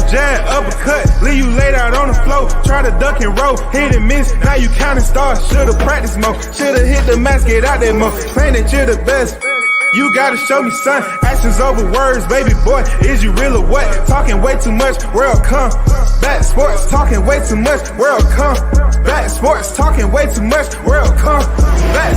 jab, uppercut, leave you laid out on the floor. Try to duck and roll, hit and miss, now you counting stars. Should've practiced more, should've hit the mask, get out there more. Claim that you're the best. You gotta show me, son. Actions over words, baby boy. Is you real or what? Talking way too much, world come. Back sports, talking way too much, world come. Back sports, talking way too much, world come. Back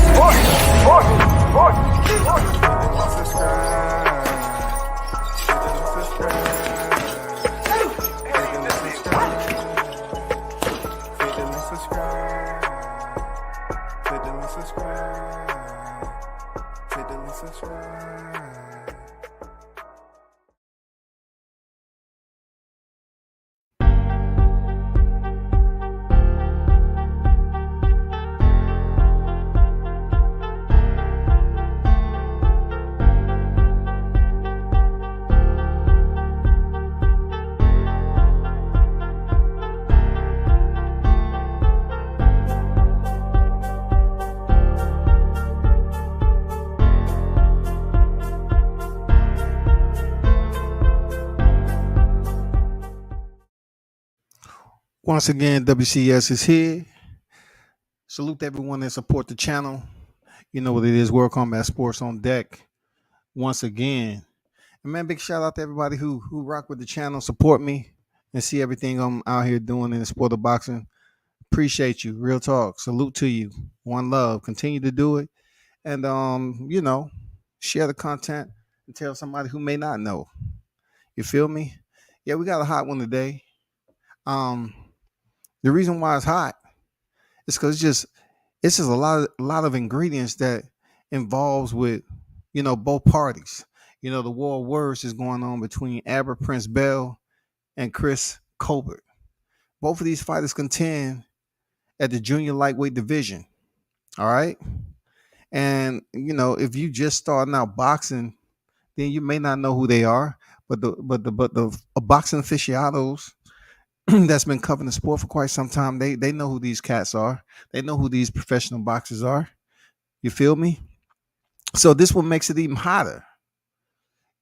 Once again, WCS is here. Salute everyone that support the channel. You know what it is, World Combat Sports on deck. Once again. And man, big shout out to everybody who rock with the channel, support me, and see everything I'm out here doing in the sport of boxing. Appreciate you. Real talk. Salute to you. One love. Continue to do it. And share the content and tell somebody who may not know. You feel me? Yeah, we got a hot one today. The reason why it's hot is because it's just a lot of ingredients that involves with, both parties. The war of words is going on between Albert Prince Bell and Chris Colbert. Both of these fighters contend at the junior lightweight division. All right. And, if you just starting out boxing, then you may not know who they are. But the boxing aficionados that's been covering the sport for quite some time, they know who these cats are. They know who these professional boxers are. You feel me? So this one makes it even hotter.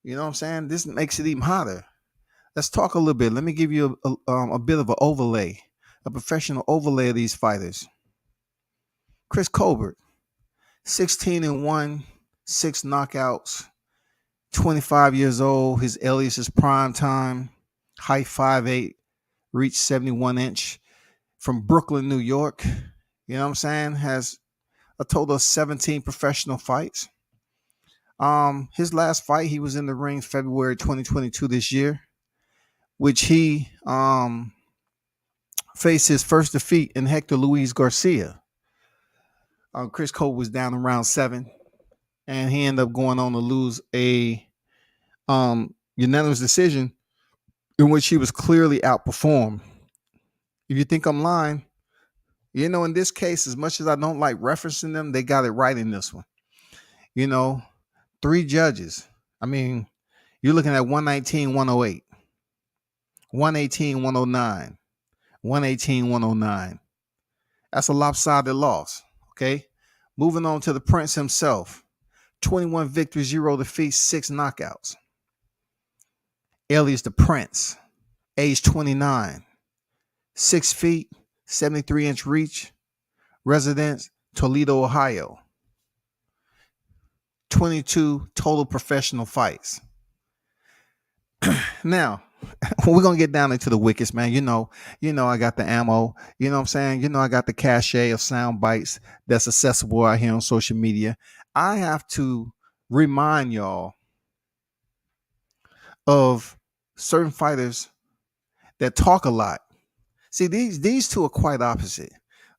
You know what I'm saying? This makes it even hotter. Let's talk a little bit. Let me give you a bit of an overlay, a professional overlay of these fighters. Chris Colbert, 16-1, 6 knockouts, 25 years old. His alias is Prime Time, height 5'8", reach 71-inch, from Brooklyn, New York. You know what I'm saying? Has a total of 17 professional fights. His last fight, he was in the ring February 2022 this year, which he faced his first defeat in Hector Luis Garcia. Chris Colbert was down in round 7, and he ended up going on to lose a unanimous decision in which he was clearly outperformed. If you think I'm lying, in this case, as much as I don't like referencing them, they got it right in this one. 3 judges. I mean, you're looking at 119, 108, 118, 109, 118, 109. That's a lopsided loss. Okay. Moving on to the Prince himself. 21 victories, 0 defeats, 6 knockouts. Alias the Prince, age 29, 6 feet, 73-inch reach, residence Toledo, Ohio. 22 total professional fights. Now, we're going to get down into the wickets, man. I got the ammo. You know what I'm saying? I got the cachet of sound bites that's accessible out here on social media. I have to remind y'all of certain fighters that talk a lot. See, these two are quite opposite.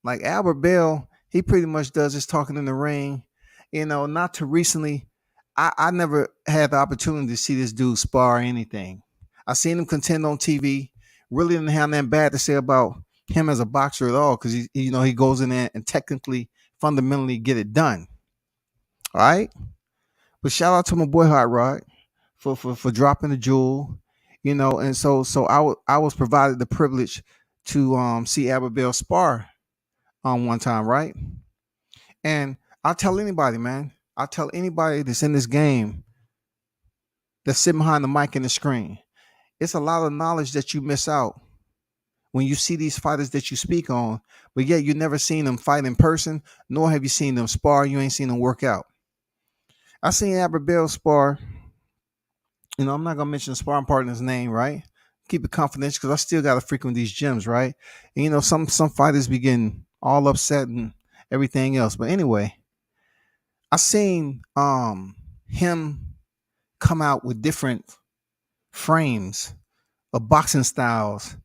Like Albert Bell, he pretty much does his talking in the ring. Not too recently, I never had the opportunity to see this dude spar or anything. I seen him contend on TV. Really didn't have nothing bad to say about him as a boxer at all, because he goes in there and technically, fundamentally get it done. All right. But shout out to my boy Hot Rod for dropping the jewel. And so I was provided the privilege to see Albert Bell spar one time, right? And I'll tell anybody, man. I'll tell anybody that's in this game that's sitting behind the mic and the screen. It's a lot of knowledge that you miss out when you see these fighters that you speak on, but yet you never seen them fight in person, nor have you seen them spar. You ain't seen them work out. I seen Albert Bell spar. I'm not gonna mention the sparring partner's name, right? Keep it confidential because I still gotta frequent these gyms, right? And some fighters be getting all upset and everything else. But anyway, I seen him come out with different frames of boxing styles.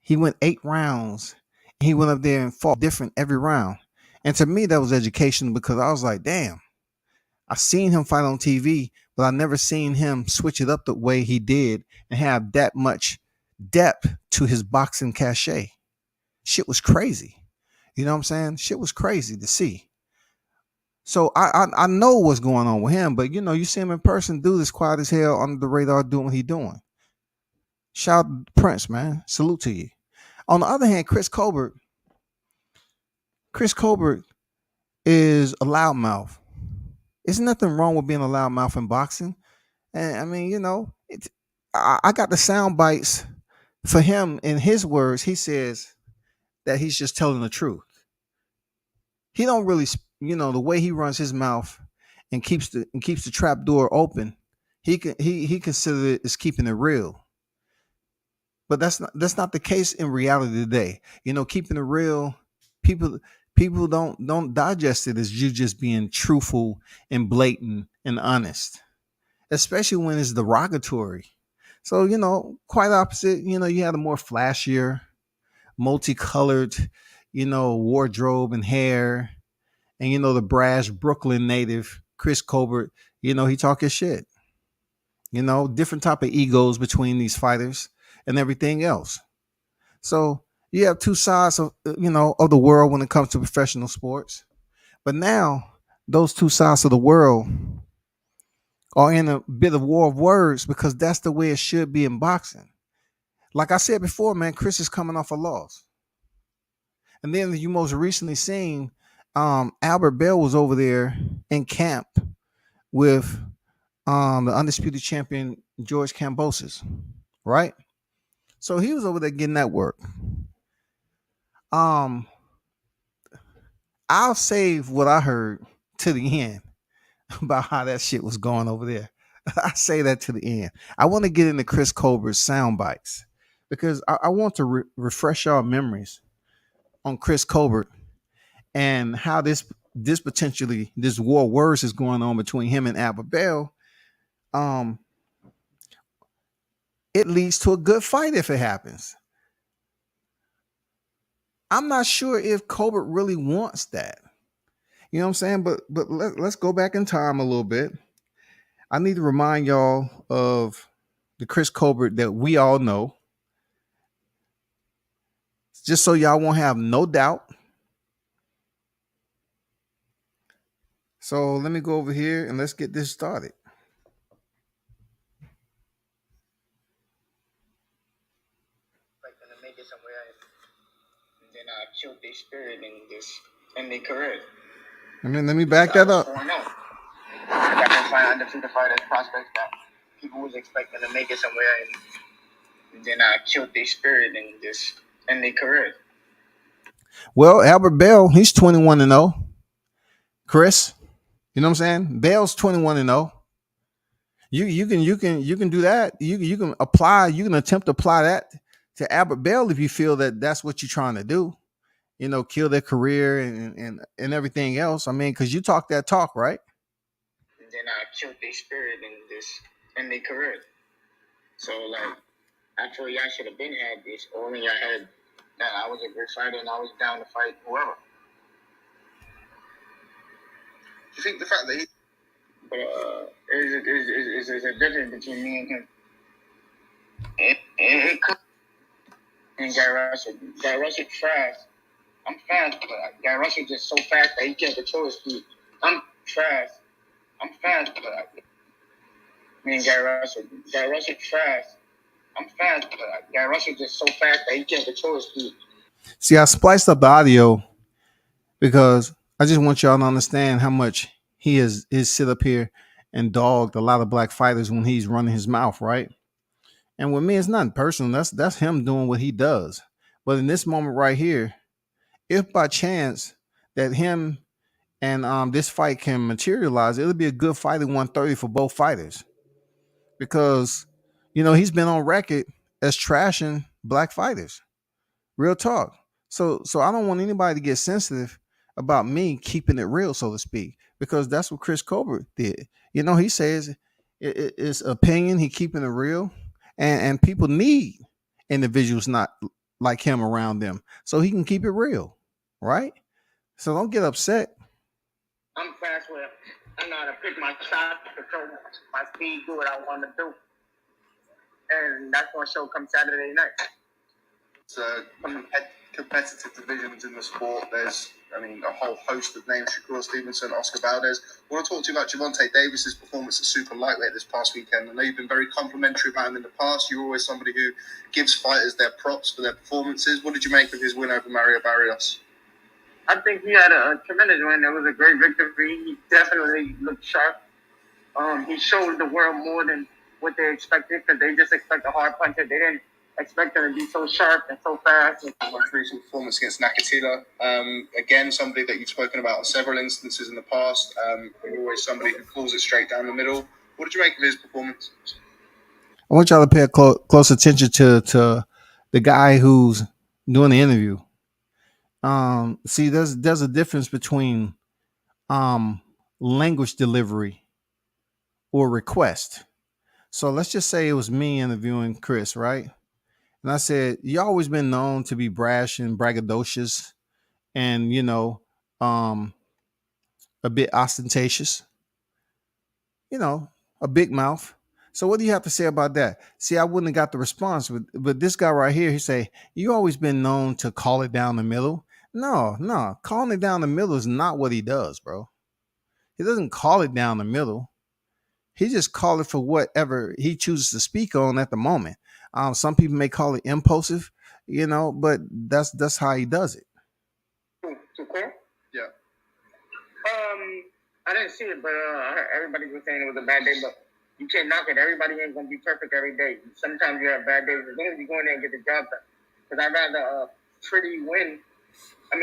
He went 8 rounds. He went up there and fought different every round. And to me, that was educational because I was like, damn, I seen him fight on TV, but I never seen him switch it up the way he did and have that much depth to his boxing cachet. Shit was crazy. You know what I'm saying? Shit was crazy to see. So I know what's going on with him, but you see him in person, dude is quiet as hell under the radar doing what he doing. Shout out to Prince, man. Salute to you. On the other hand, Chris Colbert is a loudmouth. There's nothing wrong with being a loudmouth in boxing. And I mean, I got the sound bites for him. In his words, he says that he's just telling the truth. He don't really, the way he runs his mouth and keeps the trap door open. He considered it as keeping it real. But that's not the case in reality today. Keeping it real, people people don't digest it as you just being truthful and blatant and honest, especially when it's derogatory. So, quite opposite, you had a more flashier, multicolored, wardrobe and hair. And, the brash Brooklyn native, Chris Colbert, he talk his shit. Different type of egos between these fighters and everything else. So you have two sides of the world when it comes to professional sports. But now those two sides of the world are in a bit of war of words because that's the way it should be in boxing. Like I said before, man, Chris is coming off a loss. And then you most recently seen Albert Bell was over there in camp with the undisputed champion George Kambosos, right? So he was over there getting that work. Um, I'll save what I heard to the end about how that shit was going over there. I say that to the end. I want to get into Chris Colbert's sound bites because I want to refresh our memories on Chris Colbert and how this potentially this war of words is going on between him and Albert Bell. Um, it leads to a good fight if it happens. I'm not sure if Colbert really wants that. You know what I'm saying? But let's go back in time a little bit. I need to remind y'all of the Chris Colbert that we all know, just so y'all won't have no doubt. So let me go over here and let's get this started. Like gonna make it somewhere, and then I killed their spirit and their career. Let me back that up. I got them find undefeated fighters, prospects that people was expecting to make it somewhere, and then I killed their spirit and their career. Well, Albert Bell, he's 21-0. Chris, you know what I'm saying? Bell's 21-0. You can do that. You can apply. You can attempt to apply that to Albert Bell if you feel that that's what you're trying to do. Kill their career and everything else. I mean, because you talk that talk, right? And then I killed their spirit and their career. So like, I feel y'all should have been had this, or in your head that I was a great fighter and I was down to fight whoever. You think the fact that he, but there's a difference between me and him. It could. And Guy Russell fast. I'm fast, but Guy Russell just so fast that he can't control his speed. I'm fast. I'm fast, but me and Guy Russell fast. I'm fast, but Guy Russell just so fast that he can't control his speed. See, I spliced up the audio because I just want y'all to understand how much he is sit up here and dogged a lot of black fighters when he's running his mouth, right? And with me, it's nothing personal. That's him doing what he does. But in this moment right here, if by chance that him and this fight can materialize, it'll be a good fight at 130 for both fighters because he's been on record as trashing black fighters. Real talk. So I don't want anybody to get sensitive about me keeping it real, so to speak, because that's what Chris Colbert did. He says it's opinion. He keeping it real, and people need individuals not like him around them, so he can keep it real, right? So don't get upset. I'm fast with I know how to pick my shots, control my speed, do what I want to do. And that's what show come Saturday night. It's competitive divisions in the sport. There's, a whole host of names: Shakur Stevenson, Oscar Valdez. I want to talk to you about Gervonta Davis's performance at super lightweight this past weekend. I know you've been very complimentary about him in the past. You're always somebody who gives fighters their props for their performances. What did you make of his win over Mario Barrios? I think he had a tremendous win. It was a great victory. He definitely looked sharp. He showed the world more than what they expected because they just expect a hard puncher. They didn't expect him to be so sharp and so fast. Most recent performance against Nakatila. Again, somebody that you've spoken about on several instances in the past. You're always somebody who pulls it straight down the middle. What did you make of his performance? I want y'all to pay close attention to the guy who's doing the interview. See, there's a difference between language delivery or request. So let's just say it was me interviewing Chris, right? And I said, you always been known to be brash and braggadocious and, a bit ostentatious, a big mouth. So what do you have to say about that? See, I wouldn't have got the response, but this guy right here, he say, you always been known to call it down the middle. No, calling it down the middle is not what he does, bro. He doesn't call it down the middle. He just call it for whatever he chooses to speak on at the moment. Some people may call it impulsive, but that's how he does it. Yeah. I didn't see it, but everybody was saying it was a bad day. But you can't knock it. Everybody ain't gonna be perfect every day. Sometimes you have bad days. As long as you go in there and get the job done. Because I'd rather a pretty win. A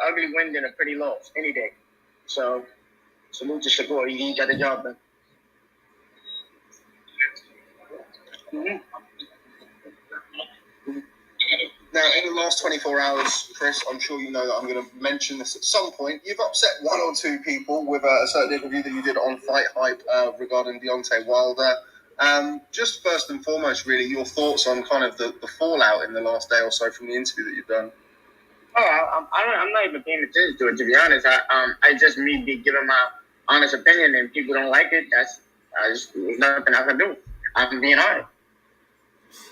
ugly win than a pretty loss any day. So salute to Shakur. He got the job done. Mm-hmm. Now, in the last 24 hours, Chris, I'm sure you know that I'm going to mention this at some point. You've upset one or two people with a certain interview that you did on Fight Hype regarding Deontay Wilder. Just first and foremost, really, your thoughts on kind of the fallout in the last day or so from the interview that you've done. I'm not even paying attention to it, to be honest. I just me be giving my honest opinion, and people don't like it. There's nothing I can do. I'm being honest.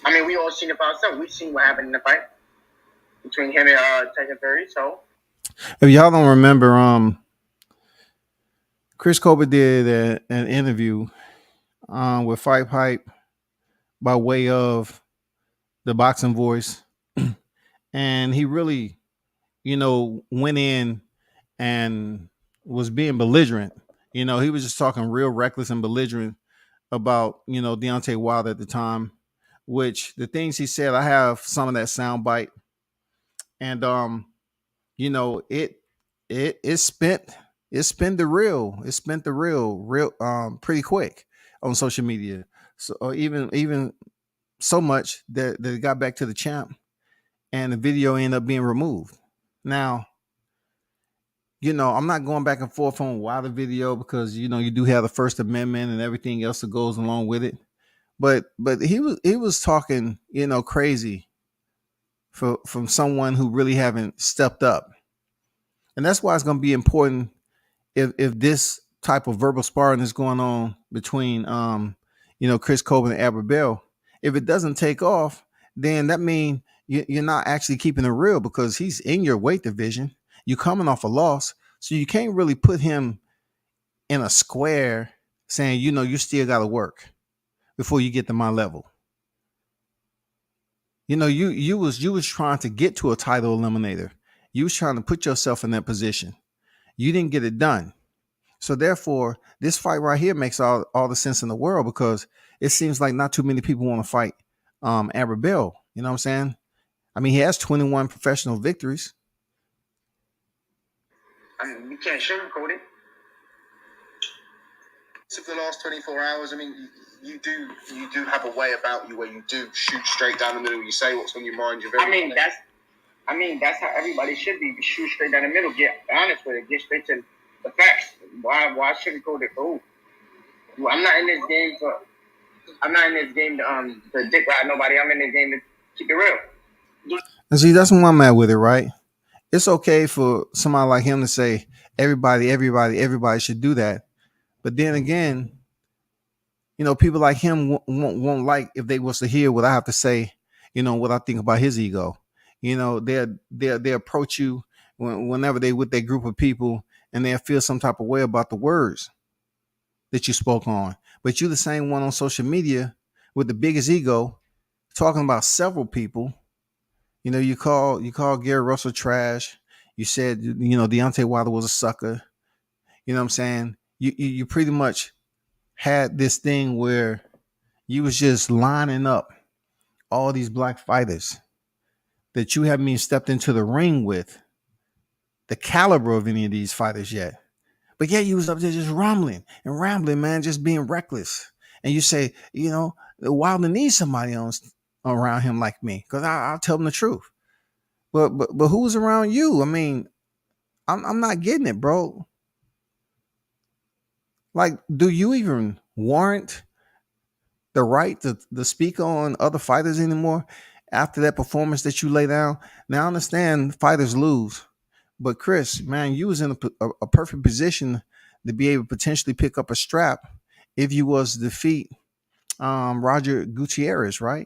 We all seen it for ourselves. We've seen what happened in the fight between him and Tyson Fury. So, if y'all don't remember, Chris Colbert did an interview with Fight Hype by way of the Boxing Voice, and he really, went in and was being belligerent. He was just talking real reckless and belligerent about Deontay Wilder at the time. Which the things he said, I have some of that sound bite, and it spent the real pretty quick on social media. So even so much that it got back to the champ, and the video ended up being removed. Now, I'm not going back and forth on why the video, because you do have the First Amendment and everything else that goes along with it. But he was talking, crazy from someone who really haven't stepped up. And that's why it's going to be important if this type of verbal sparring is going on between Chris Colbert and Albert Bell. If it doesn't take off, then that means you're not actually keeping it real, because he's in your weight division. You're coming off a loss, so you can't really put him in a square saying, you still got to work before you get to my level. You was trying to get to a title eliminator. You was trying to put yourself in that position. You didn't get it done. So therefore, this fight right here makes all the sense in the world, because it seems like not too many people want to fight Amber Bell. You know what I'm saying? I mean, he has 21 professional victories. I mean, you can't sugarcoat it. So for the last 24 hours, I mean, you do have a way about you where you do shoot straight down the middle. You say what's on your mind. You're very. I mean, that's how everybody should be. Shoot straight down the middle. Get honest with it. Get straight to the facts. Why sugarcoat it? Oh, I'm not in this game to dick ride nobody. I'm in this game to keep it real. And see, that's where I'm at with it, right? It's okay for somebody like him to say everybody should do that. But then again, you know, people like him won't like if they was to hear what I have to say, you know, what I think about his ego. You know, they approach you whenever they with their group of people and they feel some type of way about the words that you spoke on. But you're the same one on social media with the biggest ego talking about several people. You know, you call Gary Russell trash. You said, you know, Deontay Wilder was a sucker. You know what I'm saying? You pretty much had this thing where you was just lining up all these black fighters that you haven't even stepped into the ring with the caliber of any of these fighters yet. But yeah, you was up there just rambling, man, just being reckless. And you say, you know, Wilder needs somebody else around him like me, because I'll tell him the truth. But who's around you? I mean, I'm not getting it, bro. Like, do you even warrant the right to speak on other fighters anymore after that performance that you lay down? Now I understand fighters lose, but Chris, man, you was in a perfect position to be able to potentially pick up a strap if you was to defeat Roger Gutierrez, right?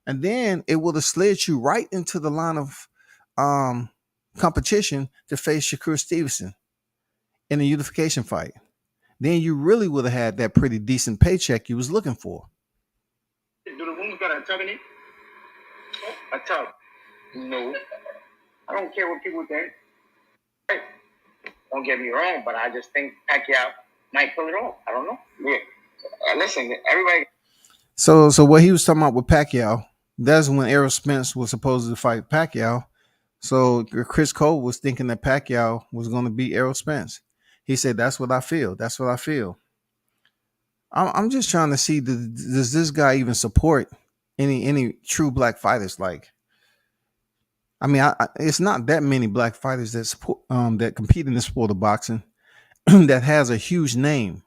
And then it would have slid you right into the line of competition to face Shakur Stevenson in a unification fight. Then you really would have had that pretty decent paycheck you was looking for. Do the wounds got a tug in it? A tug? No. I don't care what people think. Hey, don't get me wrong, but I just think Pacquiao might pull it off. I don't know. Yeah. Listen, everybody. So what he was talking about with Pacquiao, that's when Errol Spence was supposed to fight Pacquiao. So Chris Cole was thinking that Pacquiao was going to beat Errol Spence. He said, "That's what I feel. That's what I feel." I'm just trying to see, does this guy even support any true black fighters? Like, I mean, it's not that many black fighters that support that compete in the sport of boxing that has a huge name,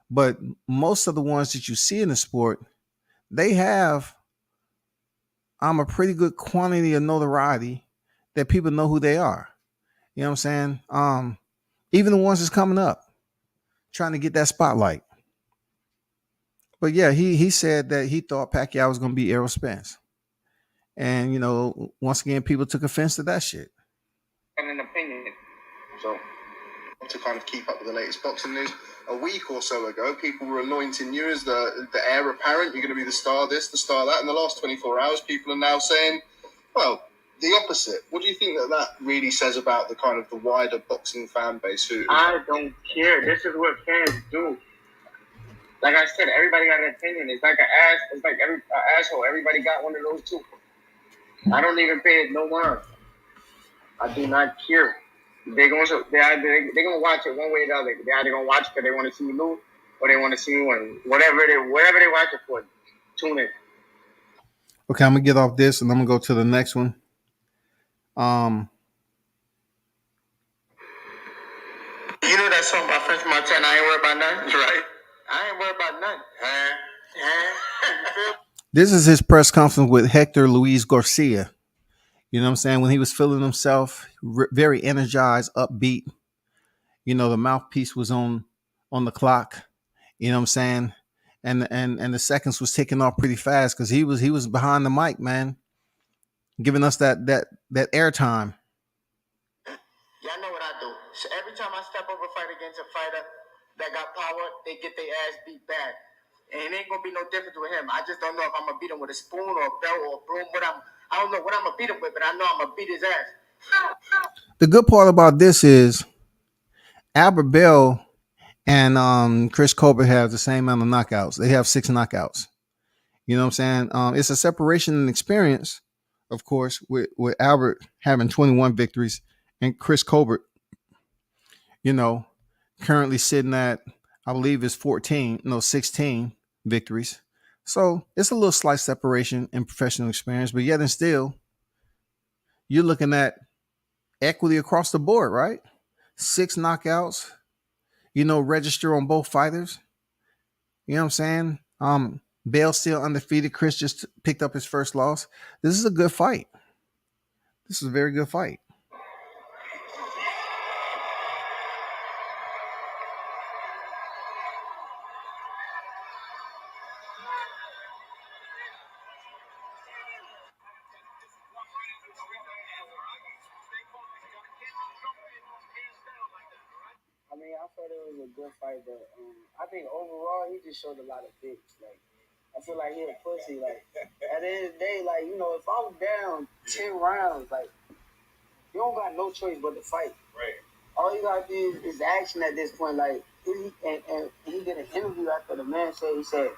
but most of the ones that you see in the sport, they have a pretty good quantity of notoriety that people know who they are. You know what I'm saying? Even the ones that's coming up, trying to get that spotlight. But yeah, he said that he thought Pacquiao was going to be Errol Spence. And, you know, once again, people took offense to that shit. An opinion. So, to kind of keep up with the latest boxing news, a week or so ago, people were anointing you as the heir apparent. You're going to be the star this, the star that. In the last 24 hours, people are now saying, well, the opposite. What do you think that really says about the kind of the wider boxing fan base? I don't care. This is what fans do. Like I said, everybody got an opinion. It's like an ass. It's like every asshole. Everybody got one of those too. I don't even pay it no mind. I do not care. They're gonna watch it one way or the other. They're either gonna watch it because they want to see me lose, or they want to see me win. Whatever they watch it for, tune in. Okay, I'm gonna get off this and I'm gonna go to the next one. You know that song by French Montana, I ain't worried about nothing, right? I ain't worried about nothing. This is his press conference with Hector Luis Garcia. You know what I'm saying? When he was feeling himself, very energized, upbeat. You know, the mouthpiece was on the clock. You know what I'm saying? And the seconds was ticking off pretty fast because he was behind the mic, man, giving us that airtime. Y'all know what I do. So every time I step over fight against a fighter that got power, they get their ass beat bad. And it ain't gonna be no difference with him. I just don't know if I'm gonna beat him with a spoon or a belt or a broom. I don't know what I'm gonna beat him with, but I know I'm gonna beat his ass. The good part about this is Albert Bell and Chris Colbert has the same amount of knockouts. They have 6 knockouts. You know what I'm saying? It's a separation in experience, of course, with Albert having 21 victories and Chris Colbert, you know, currently sitting at, I believe it's 16 victories. So it's a little slight separation in professional experience, but yet and still, you're looking at equity across the board, right? 6 knockouts, register on both fighters. You know what I'm saying? Bale still undefeated. Chris just picked up his first loss. This is a good fight. This is a very good fight. I mean, I thought it was a good fight, but I think overall he just showed a lot of dicks. Like, I feel like he a pussy. Like, at the end of the day, like, if I'm down 10 rounds, like, you don't got no choice but to fight. Right. All you gotta do is action at this point. Like, and he did an interview after the man said, he said,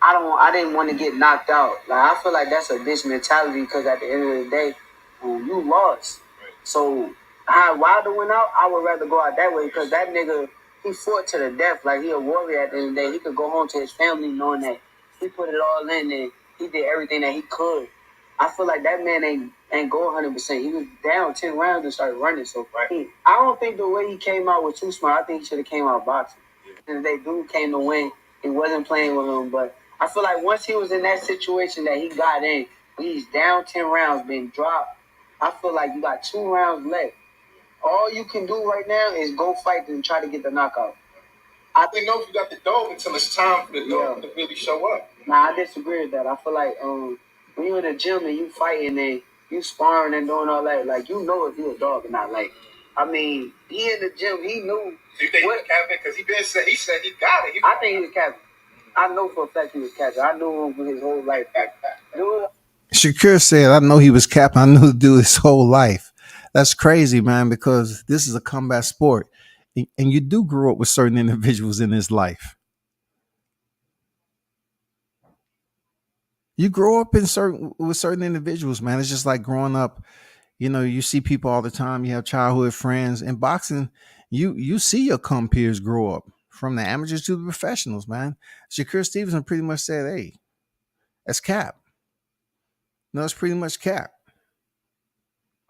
I didn't want to get knocked out. Like, I feel like that's a bitch mentality because at the end of the day, you lost. Right. So how Wilder went out, I would rather go out that way because that nigga, he fought to the death. Like, he a warrior at the end of the day. He could go home to his family knowing that he put it all in and he did everything that he could. I feel like that man ain't go 100%. He was down 10 rounds and started running. So I don't think the way he came out was too smart. I think he should have came out boxing. And they dude came to win. He wasn't playing with him, but I feel like once he was in that situation that he got in, he's down 10 rounds, been dropped. I feel like you got 2 rounds left. All you can do right now is go fight and try to get the knockout. I think you got the dog until it's time for the dog to really show up. Nah, I disagree with that. I feel like when you're in the gym and you fighting and you sparring and doing all that, like, if you're a dog or not. Like, I mean, he in the gym, he knew. You think he was capping? Because he said he got it. I think he was capping. I know for a fact he was capping. I knew him his whole life. Shakur said, I know he was capping. I knew the dude his whole life. That's crazy, man, because this is a combat sport. And you do grow up with certain individuals in his life. You grow up with certain individuals, man. It's just like growing up. You see people all the time. You have childhood friends. In boxing, you see your compeers grow up from the amateurs to the professionals, man. Shakur Stevenson pretty much said, hey, that's cap. No, it's pretty much cap.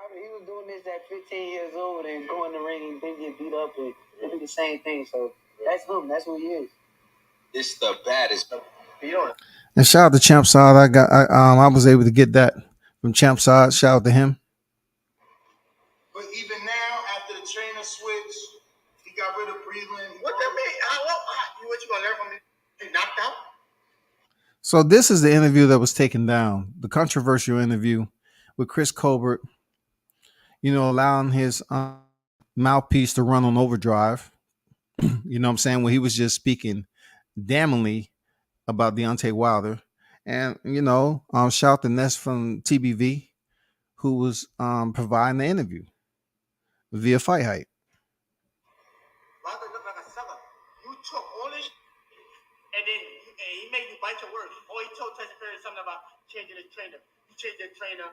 I mean, he was doing this at 15 years old and going to the ring and then get beat up and do the same thing. So that's him. That's who he is. It's the baddest. And shout out to Champ Side. I was able to get that from Champ Side. Shout out to him. But even now, after the trainer switch, he got rid of Breland. What that mean? What you gonna learn from me? He knocked out? So this is the interview that was taken down, the controversial interview with Chris Colbert, allowing his mouthpiece to run on overdrive. You know what I'm saying? When he was just speaking damningly about Deontay Wilder. And, shout out to Ness from TBV, who was providing the interview via Fight Hype. Wilder looked like a sucker. You took all this and then he made you bite your words. Or he told Tyson Fury something about changing his trainer. You changed your trainer.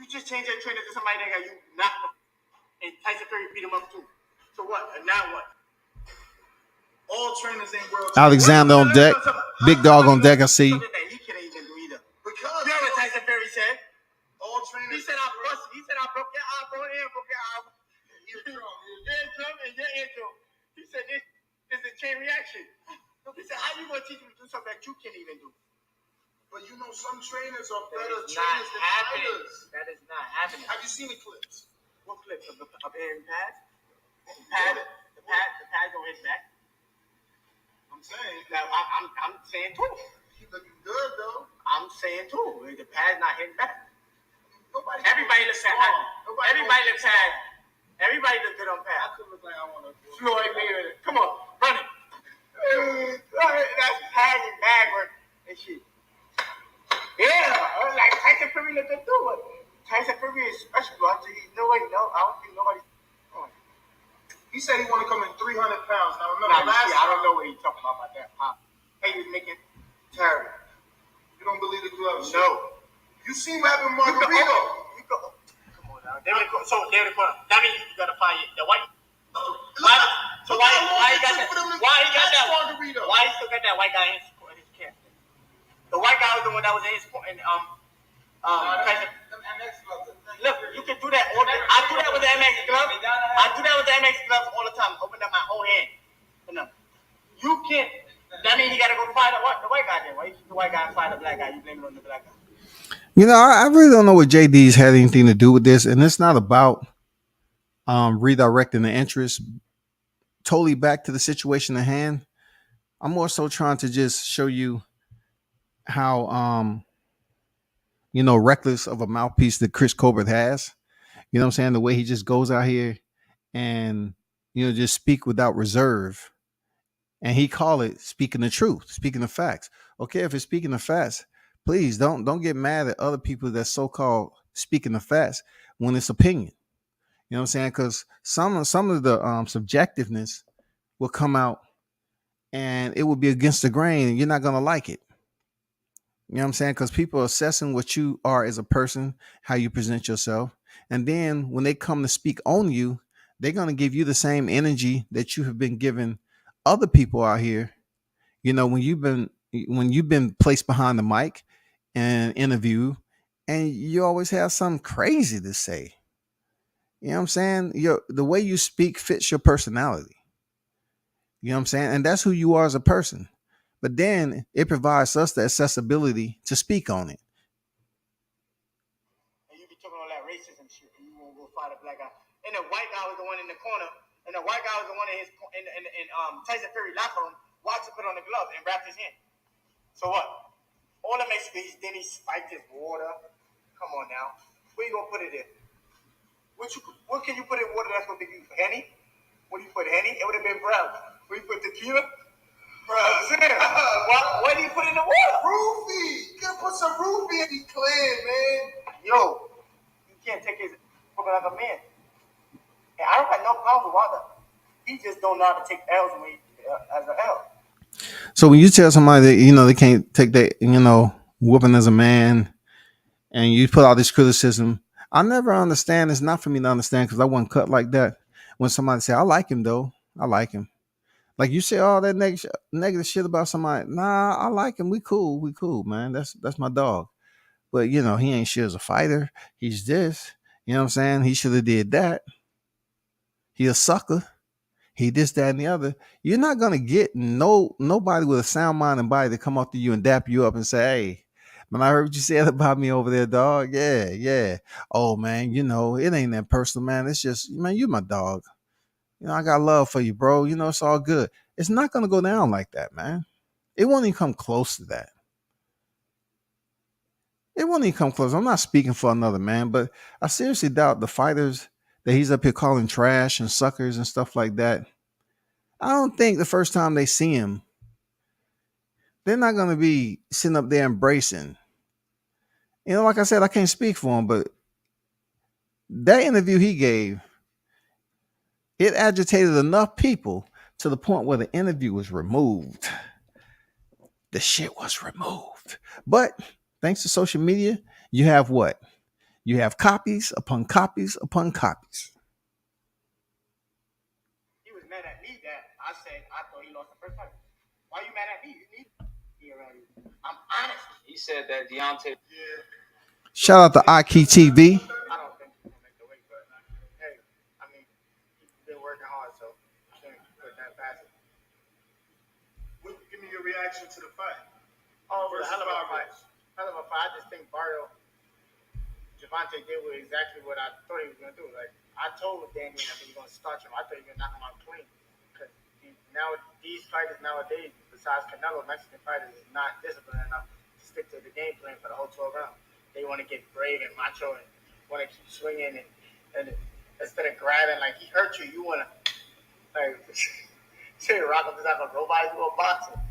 You just changed your trainer to somebody that got you knocked him. And Tyson Fury beat him up too. So what? And now what? All trainers ain't world. Alexander on deck. Big dog on deck, I see. He can't even do either. Because you know what Tyson Fury said? All trainers. He said I broke your eyeball and broke your eyeball. Your eardrum and your eardrum. He said this is a chain reaction. He said, how you gonna teach me to do something that you can't even do? But some trainers are better That is trainers than fighters. That is not happening. Have you seen the clips? What clips of here in pad? The pad don't hit back. I'm saying. Now I'm saying too. He looking good though. I'm saying too. The pad's not hitting back. Everybody looks pad. Everybody look good on pad. I could look like I want to. Floyd Mayweather. Come on, run it. That's pad and bag work and shit. Yeah, like Tyson Fury looked good too. Tyson Fury is special. I don't think nobody. He said he want to come in 300 pounds. Now remember last year, I don't know what he talking about that. Hey, he was making terrible. You don't believe the gloves? No. You see what happened, Margarito? Come on now. So David, that means you got to fight the white. So why he got that? Why he got that? Why he still got that white guy in his camp? The white guy was the one that was in his Tyson. Look, you can do that all the time. I do that with the MX glove. I do that with the MX gloves all the time. Open up my whole hand. You can't. That means you got to go fight the white guy then. Why you keep the white guy and fight the black guy? You blame it on the black guy. You know, I really don't know what JD's had anything to do with this, and it's not about redirecting the interest totally back to the situation at hand. I'm more so trying to just show you how reckless of a mouthpiece that Chris Colbert has. You know what I'm saying? The way he just goes out here and just speak without reserve. And he call it speaking the truth, speaking the facts. Okay, if it's speaking the facts, please don't get mad at other people that so-called speaking the facts when it's opinion. You know what I'm saying? Because some of the subjectiveness will come out and it will be against the grain and you're not going to like it. You know what I'm saying? Because people are assessing what you are as a person, how you present yourself. And then when they come to speak on you, they're going to give you the same energy that you have been giving other people out here. When you've been placed behind the mic and interview, and you always have something crazy to say. You know what I'm saying? The way you speak fits your personality. You know what I'm saying? And that's who you are as a person. But then it provides us the accessibility to speak on it. And you be talking all that racism shit, and you won't go fight a black guy. And the white guy was the one in the corner, and the white guy was the one in Tyson Fury locker room, watching put on the glove and wrapped his hand. So what? All that makes sense. Then he spiked his water. Come on now, where you gonna put it in? What can you put in water that's gonna be used for Henny? What do you put Henny? It would have been brown. Where you put tequila? What do you put in the water? Roofie! You gotta put some roofie and be clean, man. Yo, you can't take his from another man. And I don't have no problem with Wanda. He just don't know how to take L's as an L. So when you tell somebody that they can't take that whooping as a man, and you put all this criticism, I never understand. It's not for me to understand because I wasn't cut like that. When somebody say I like him though, I like him. Like you say all that negative shit about somebody. Nah, I like him. We cool, man. That's my dog. But he ain't shit as a fighter. He's this. You know what I'm saying? He should have did that. He a sucker. He this, that, and the other. You're not gonna get nobody with a sound mind and body to come up to you and dap you up and say, "Hey, man, I heard what you said about me over there, dog. Yeah. Oh man, it ain't that personal, man. It's just, man, you my dog. I got love for you, bro. It's all good." It's not gonna go down like that, man. It won't even come close to that. It won't even come close. I'm not speaking for another man, but I seriously doubt the fighters that he's up here calling trash and suckers and stuff like that. I don't think the first time they see him, they're not going to be sitting up there embracing. Like I said, I can't speak for him, but that interview he gave, it agitated enough people to the point where the interview was removed. The shit was removed. But thanks to social media, you have what? You have copies upon copies upon copies. He was mad at me that I said I thought he lost the first fight. Why you mad at me? You need me around you. I'm honest. He said that Deontay. Yeah. Shout out to Iki TV. I don't think he's gonna make the weight, but hey, I mean, he's been working hard, so I can't put that past him. Give me your reaction to the fight. Oh, it was a hell of a fight. Hell of a fight. I just think Javante did exactly what I thought he was gonna do. Like I told Danny that he was gonna start him. I thought he was gonna knock him out clean. Because now these fighters nowadays, besides Canelo, Mexican fighters is not disciplined enough to stick to the game plan for the whole 12 rounds. They want to get brave and macho and want to keep swinging and instead of grabbing, like he hurt you, you want to like say rock him just like a robot do a boxing.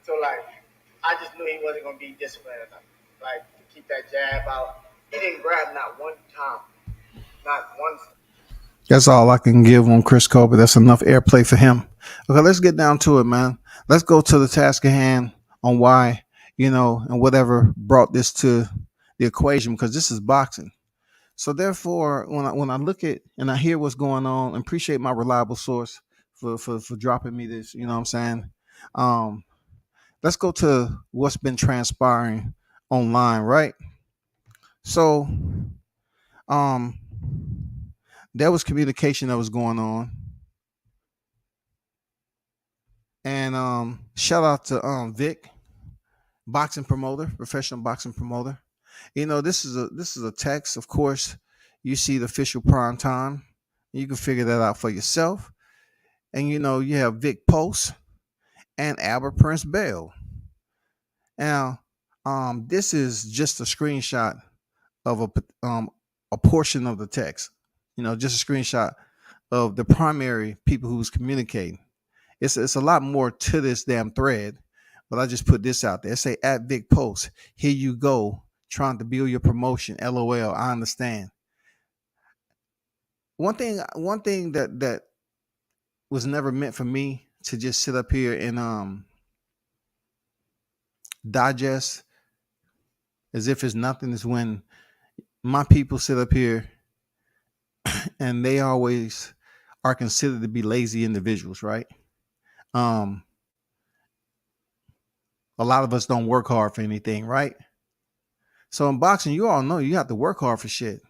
So like I just knew he wasn't gonna be disciplined enough, like to keep that jab out. He didn't grab not one time, not once. That's all I can give on Chris Colbert. That's enough airplay for him. Okay, let's get down to it, man. Let's go to the task at hand on why, and whatever brought this to the equation, because this is boxing. So therefore, when I look at and I hear what's going on, and appreciate my reliable source for dropping me this, you know what I'm saying? Um, let's go to what's been transpiring online, right? So um there was communication that was going on. And shout out to Vic, boxing promoter, professional boxing promoter. This is a text. Of course, you see the official prime time. You can figure that out for yourself. And you have Vic Post and Albert Prince Bell. Now, this is just a screenshot of a portion of the text. Just a screenshot of the primary people who's communicating. It's a lot more to this damn thread, but I just put this out there. Say at Vic Post, here you go, trying to build your promotion. LOL. I understand. One thing that was never meant for me to just sit up here and digest as if it's nothing is when my people sit up here and they always are considered to be lazy individuals, right? Um, a lot of us don't work hard for anything, right? So in boxing, you all know you have to work hard for shit.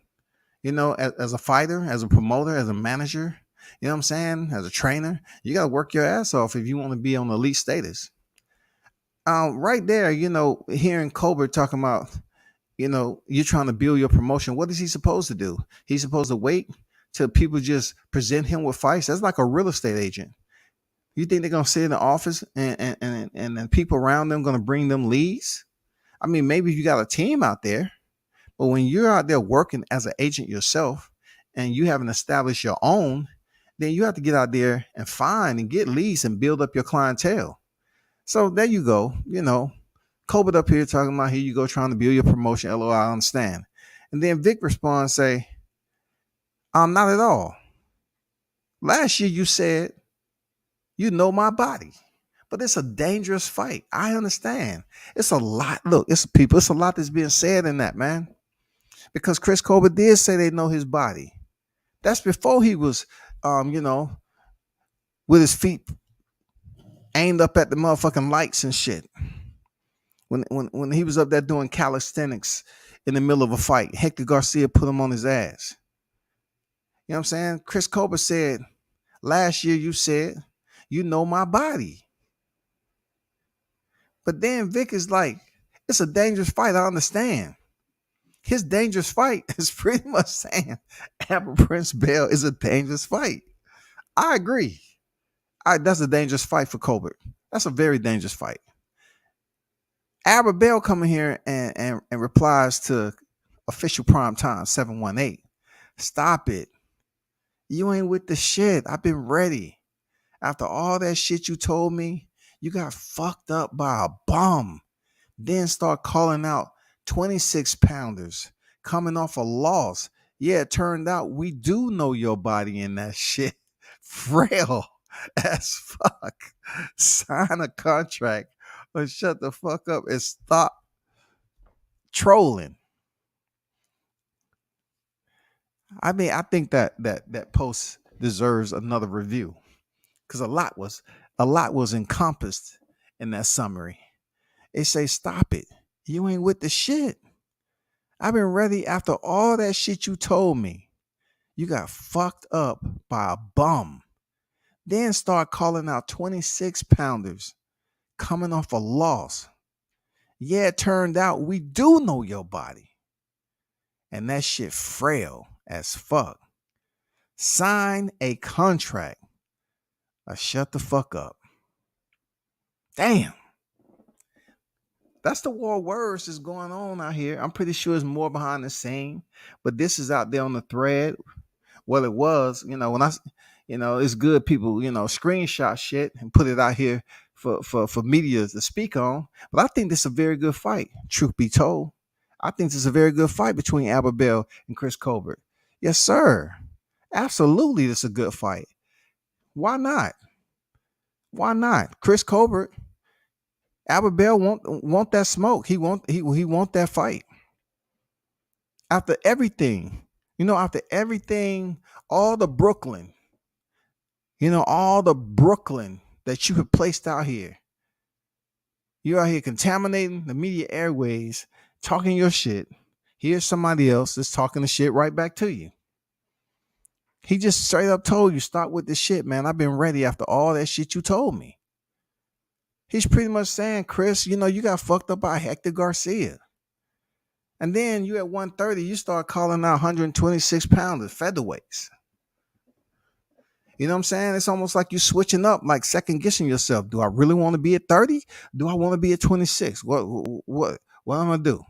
As a fighter, as a promoter, as a manager, you know what I'm saying? As a trainer, you got to work your ass off if you want to be on elite status. Right there, hearing Colbert talking about, you're trying to build your promotion. What is he supposed to do? He's supposed to wait till people just present him with fights. That's like a real estate agent. You think they're gonna sit in the office and then people around them gonna bring them leads? I mean, maybe you got a team out there, but when you're out there working as an agent yourself and you haven't established your own, then you have to get out there and find and get leads and build up your clientele. So there you go. Colbert up here talking about here you go trying to build your promotion. LOL, I understand. And then Vic responds, say, not at all. Last year you said, you know my body. But it's a dangerous fight. I understand. It's a lot. Look, it's a lot that's being said in that, man. Because Chris Colbert did say they know his body. That's before he was, with his feet aimed up at the motherfucking lights and shit. When he was up there doing calisthenics in the middle of a fight, Hector Garcia put him on his ass. You know what I'm saying? Chris Colbert said, last year you said, you know my body. But then Vic is like, it's a dangerous fight. I understand. His dangerous fight is pretty much saying Albert Prince Bell is a dangerous fight. I agree. That's a dangerous fight for Colbert. That's a very dangerous fight. Albert Bell coming here and replies to official prime time 718. Stop it. You ain't with the shit. I've been ready. After all that shit you told me, you got fucked up by a bum. Then start calling out 26 pounders coming off a loss. Yeah, it turned out we do know your body in that shit. Frail as fuck. Sign a contract or shut the fuck up and stop trolling. I mean, I think that post deserves another review because a lot was encompassed in that summary. They say, stop it. You ain't with the shit. I've been ready after all that shit you told me. You got fucked up by a bum. Then start calling out 26 pounders coming off a loss. Yeah, it turned out we do know your body. And that shit frail as fuck. Sign a contract or shut the fuck up. Damn. That's the war of words that's going on out here. I'm pretty sure it's more behind the scene, but this is out there on the thread. Well, it was, it's good people, screenshot shit and put it out here for media to speak on. But I think this is a very good fight, truth be told. I think this is a very good fight between Albert Bell and Chris Colbert. Yes, sir. Absolutely, it's a good fight. Why not? Why not? Chris Colbert, Albert Bell want that smoke. He want that fight. After everything, after everything, all the Brooklyn, all the Brooklyn that you have placed out here. You're out here contaminating the media airways, talking your shit. Here's somebody else that's talking the shit right back to you. He just straight up told you, stop with this shit, man. I've been ready after all that shit you told me. He's pretty much saying, Chris, you got fucked up by Hector Garcia. And then you at 130, you start calling out 126 pounders, featherweights. You know what I'm saying? It's almost like you switching up, like second guessing yourself. Do I really want to be at 30? Do I want to be at 26? What am I gonna do?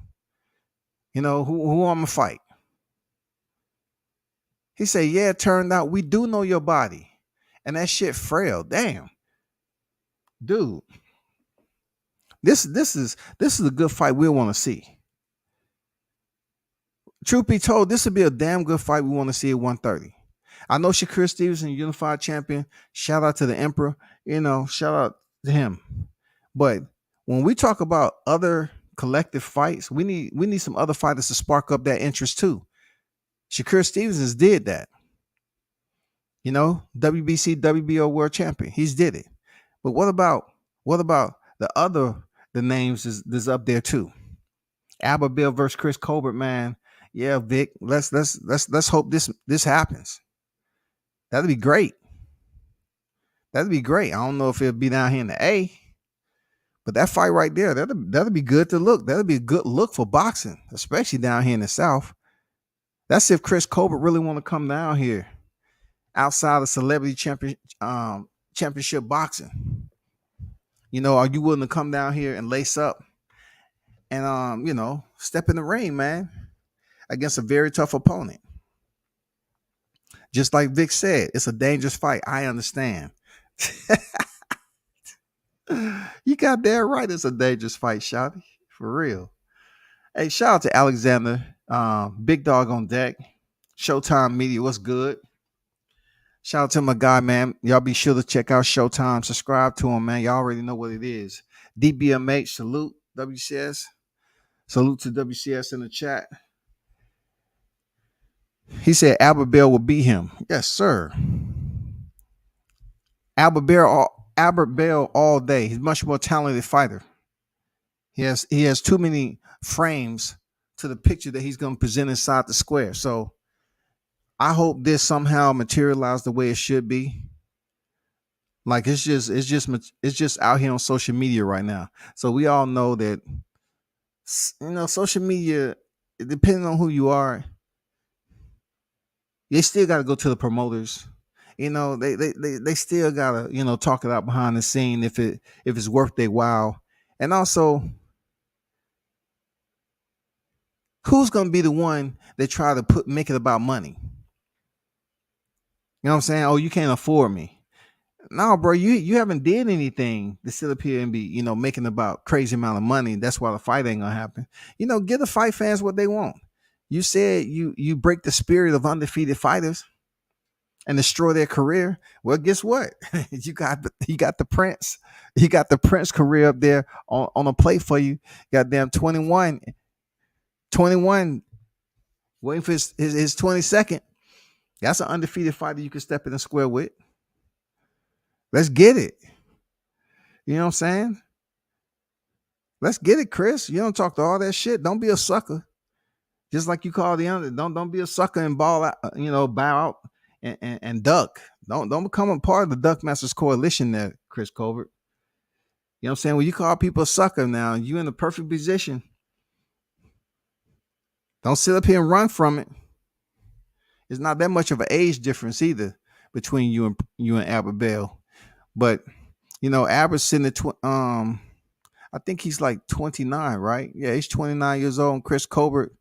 Who I'm gonna fight? He said, yeah, it turned out we do know your body. And that shit frail. Damn. Dude. This is a good fight we want to see. Truth be told, this would be a damn good fight we want to see at 130. I know Shakur Stevenson, unified champion. Shout out to the Emperor. Shout out to him. But when we talk about other collective fights, we need some other fighters to spark up that interest too. Shakur Stevenson did that. WBC, WBO world champion. He's did it. But what about the names is up there too? Albert Bell versus Chris Colbert, man. Yeah, Vic. Let's hope this happens. That'd be great. That'd be great. I don't know if it'll be down here in the A, but that fight right there, that'd be good to look. That'd be a good look for boxing, especially down here in the South. That's if Chris Colbert really want to come down here outside of celebrity championship boxing. Are you willing to come down here and lace up and step in the ring, man, against a very tough opponent? Just like Vic said, it's a dangerous fight. I understand. You got that right. It's a dangerous fight, Shotty. For real. Hey, shout out to Alexander. Big Dog on deck. Showtime Media, what's good? Shout out to my guy, man. Y'all be sure to check out Showtime. Subscribe to him, man. Y'all already know what it is. DBMH, salute. WCS. Salute to WCS in the chat. He said Albert Bell will beat him. Yes, sir. Albert Bell all day. He's a much more talented fighter. He has too many frames to the picture that he's going to present inside the square. So I hope this somehow materialized the way it should be. Like it's just out here on social media right now. So we all know that social media, depending on who you are, they still got to go to the promoters. They still gotta talk it out behind the scene if it's worth their while. And also, who's gonna be the one that try to make it about money? You know what I'm saying? Oh, you can't afford me. No, bro, you haven't did anything to sit up here and be making about crazy amount of money. That's why the fight ain't gonna happen. Give the fight fans what they want. You said you break the spirit of undefeated fighters and destroy their career. Well, guess what? you got the Prince. You got the Prince career up there on a plate for you. Goddamn 21, waiting for his 22nd. That's an undefeated fighter you can step in the square with. Let's get it. You know what I'm saying? Let's get it, Chris. You don't talk to all that shit. Don't be a sucker. Just like you call the under. Don't be a sucker and ball out, bow out. And duck. Don't become a part of the Duck Masters Coalition there, Chris Colbert. You know what I'm saying? When you call people a sucker now, you in the perfect position. Don't sit up here and run from it. It's not that much of an age difference either between you and Albert Bell. But Albert's sitting at I think he's like 29, right? Yeah, he's 29 years old. And Chris Colbert,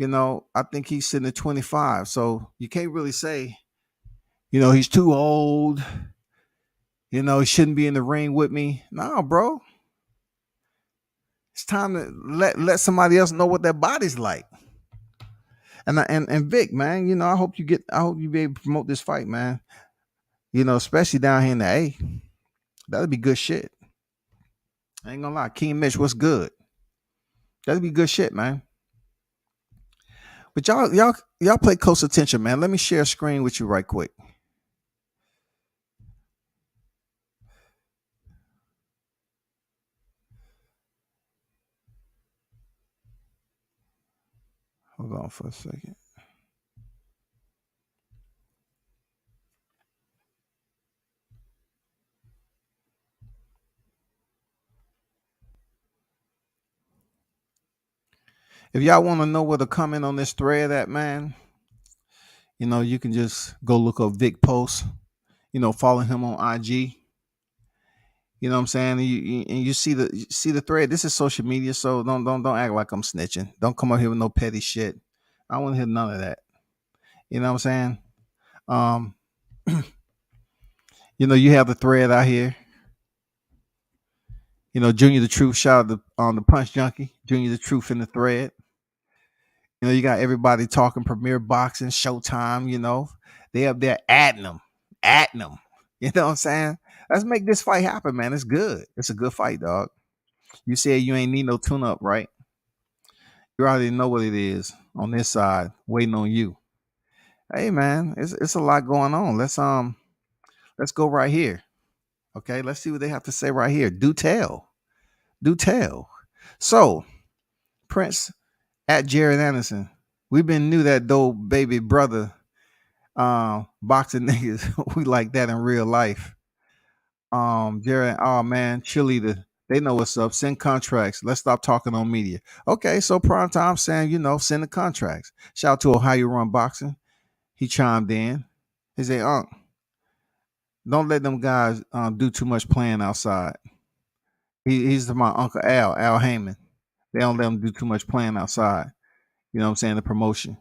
I think he's sitting at 25. So you can't really say, he's too old. He shouldn't be in the ring with me. No, bro. It's time to let somebody else know what their body's like. And Vic, man, I hope you be able to promote this fight, man. Especially down here in the A. That'd be good shit. I ain't gonna lie. King Mitch, what's good? That'd be good shit, man. But y'all play close attention, man. Let me share a screen with you right quick. Hold on for a second. If y'all want to know where to comment on this thread at, man, you can just go look up Vic Post. Follow him on IG. You know what I'm saying? And you see the thread. This is social media, so don't act like I'm snitching. Don't come up here with no petty shit. I don't want to hear none of that. You know what I'm saying? Um, you have the thread out here. Junior the Truth. Shout out on the Punch Junkie. Junior the Truth in the thread. You got everybody talking Premier Boxing, Showtime. They up there adding them. You know what I'm saying? Let's make this fight happen, man. It's good. It's a good fight, dog. You said you ain't need no tune-up, right? You already know what it is on this side, waiting on you. Hey, man, it's a lot going on. Let's go right here. Okay, let's see what they have to say right here. Do tell. So, Prince at Jared Anderson. We've been knew that dope baby brother boxing niggas. We like that in real life. Jared, oh man, cheerleader. They know what's up. Send contracts. Let's stop talking on media. Okay, so prime time saying, send the contracts. Shout out to Ohio Run Boxing. He chimed in. He said, don't let them guys do too much playing outside. He's my Uncle Al Heyman. They don't let him do too much playing outside. You know what I'm saying? The promotion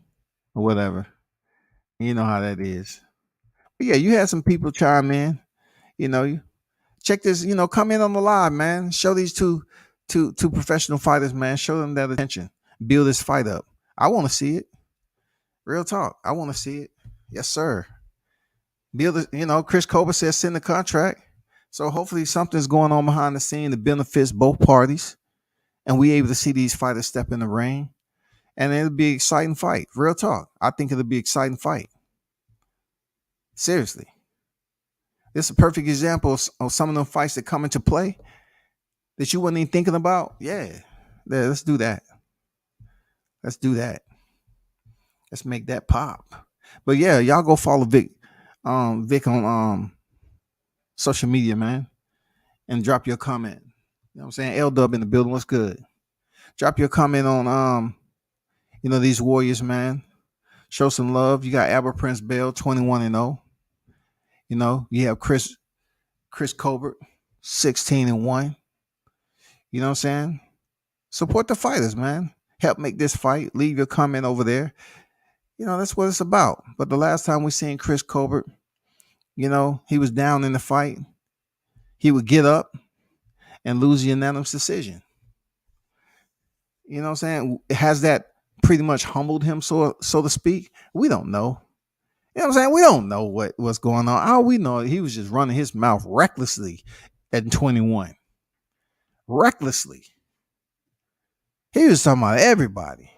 or whatever. You know how that is. But yeah, you had some people chime in. Check this. Come in on the live, man. Show these two professional fighters, man. Show them that attention. Build this fight up. I want to see it. Real talk. I want to see it. Yes, sir. Build it. Chris Colbert says send the contract. So hopefully something's going on behind the scene that benefits both parties, and we able to see these fighters step in the ring, and it'll be an exciting fight. Real talk. I think it'll be an exciting fight. Seriously. This is a perfect example of some of them fights that come into play that you wasn't even thinking about. Yeah, let's do that. Let's make that pop. But yeah, y'all go follow Vic on social media, man, and drop your comment. You know what I'm saying? L-Dub in the building. What's good? Drop your comment on these Warriors, man. Show some love. You got Albert Prince Bell, 21-0. You have Chris Colbert, 16-1. You know what I'm saying? Support the fighters, man. Help make this fight. Leave your comment over there. That's what it's about. But the last time we seen Chris Colbert, he was down in the fight. He would get up and lose a unanimous decision. You know what I'm saying? Has that pretty much humbled him, so to speak? We don't know. You know what I'm saying? We don't know what's going on. All we know, he was just running his mouth recklessly at 21. Recklessly. He was talking about everybody.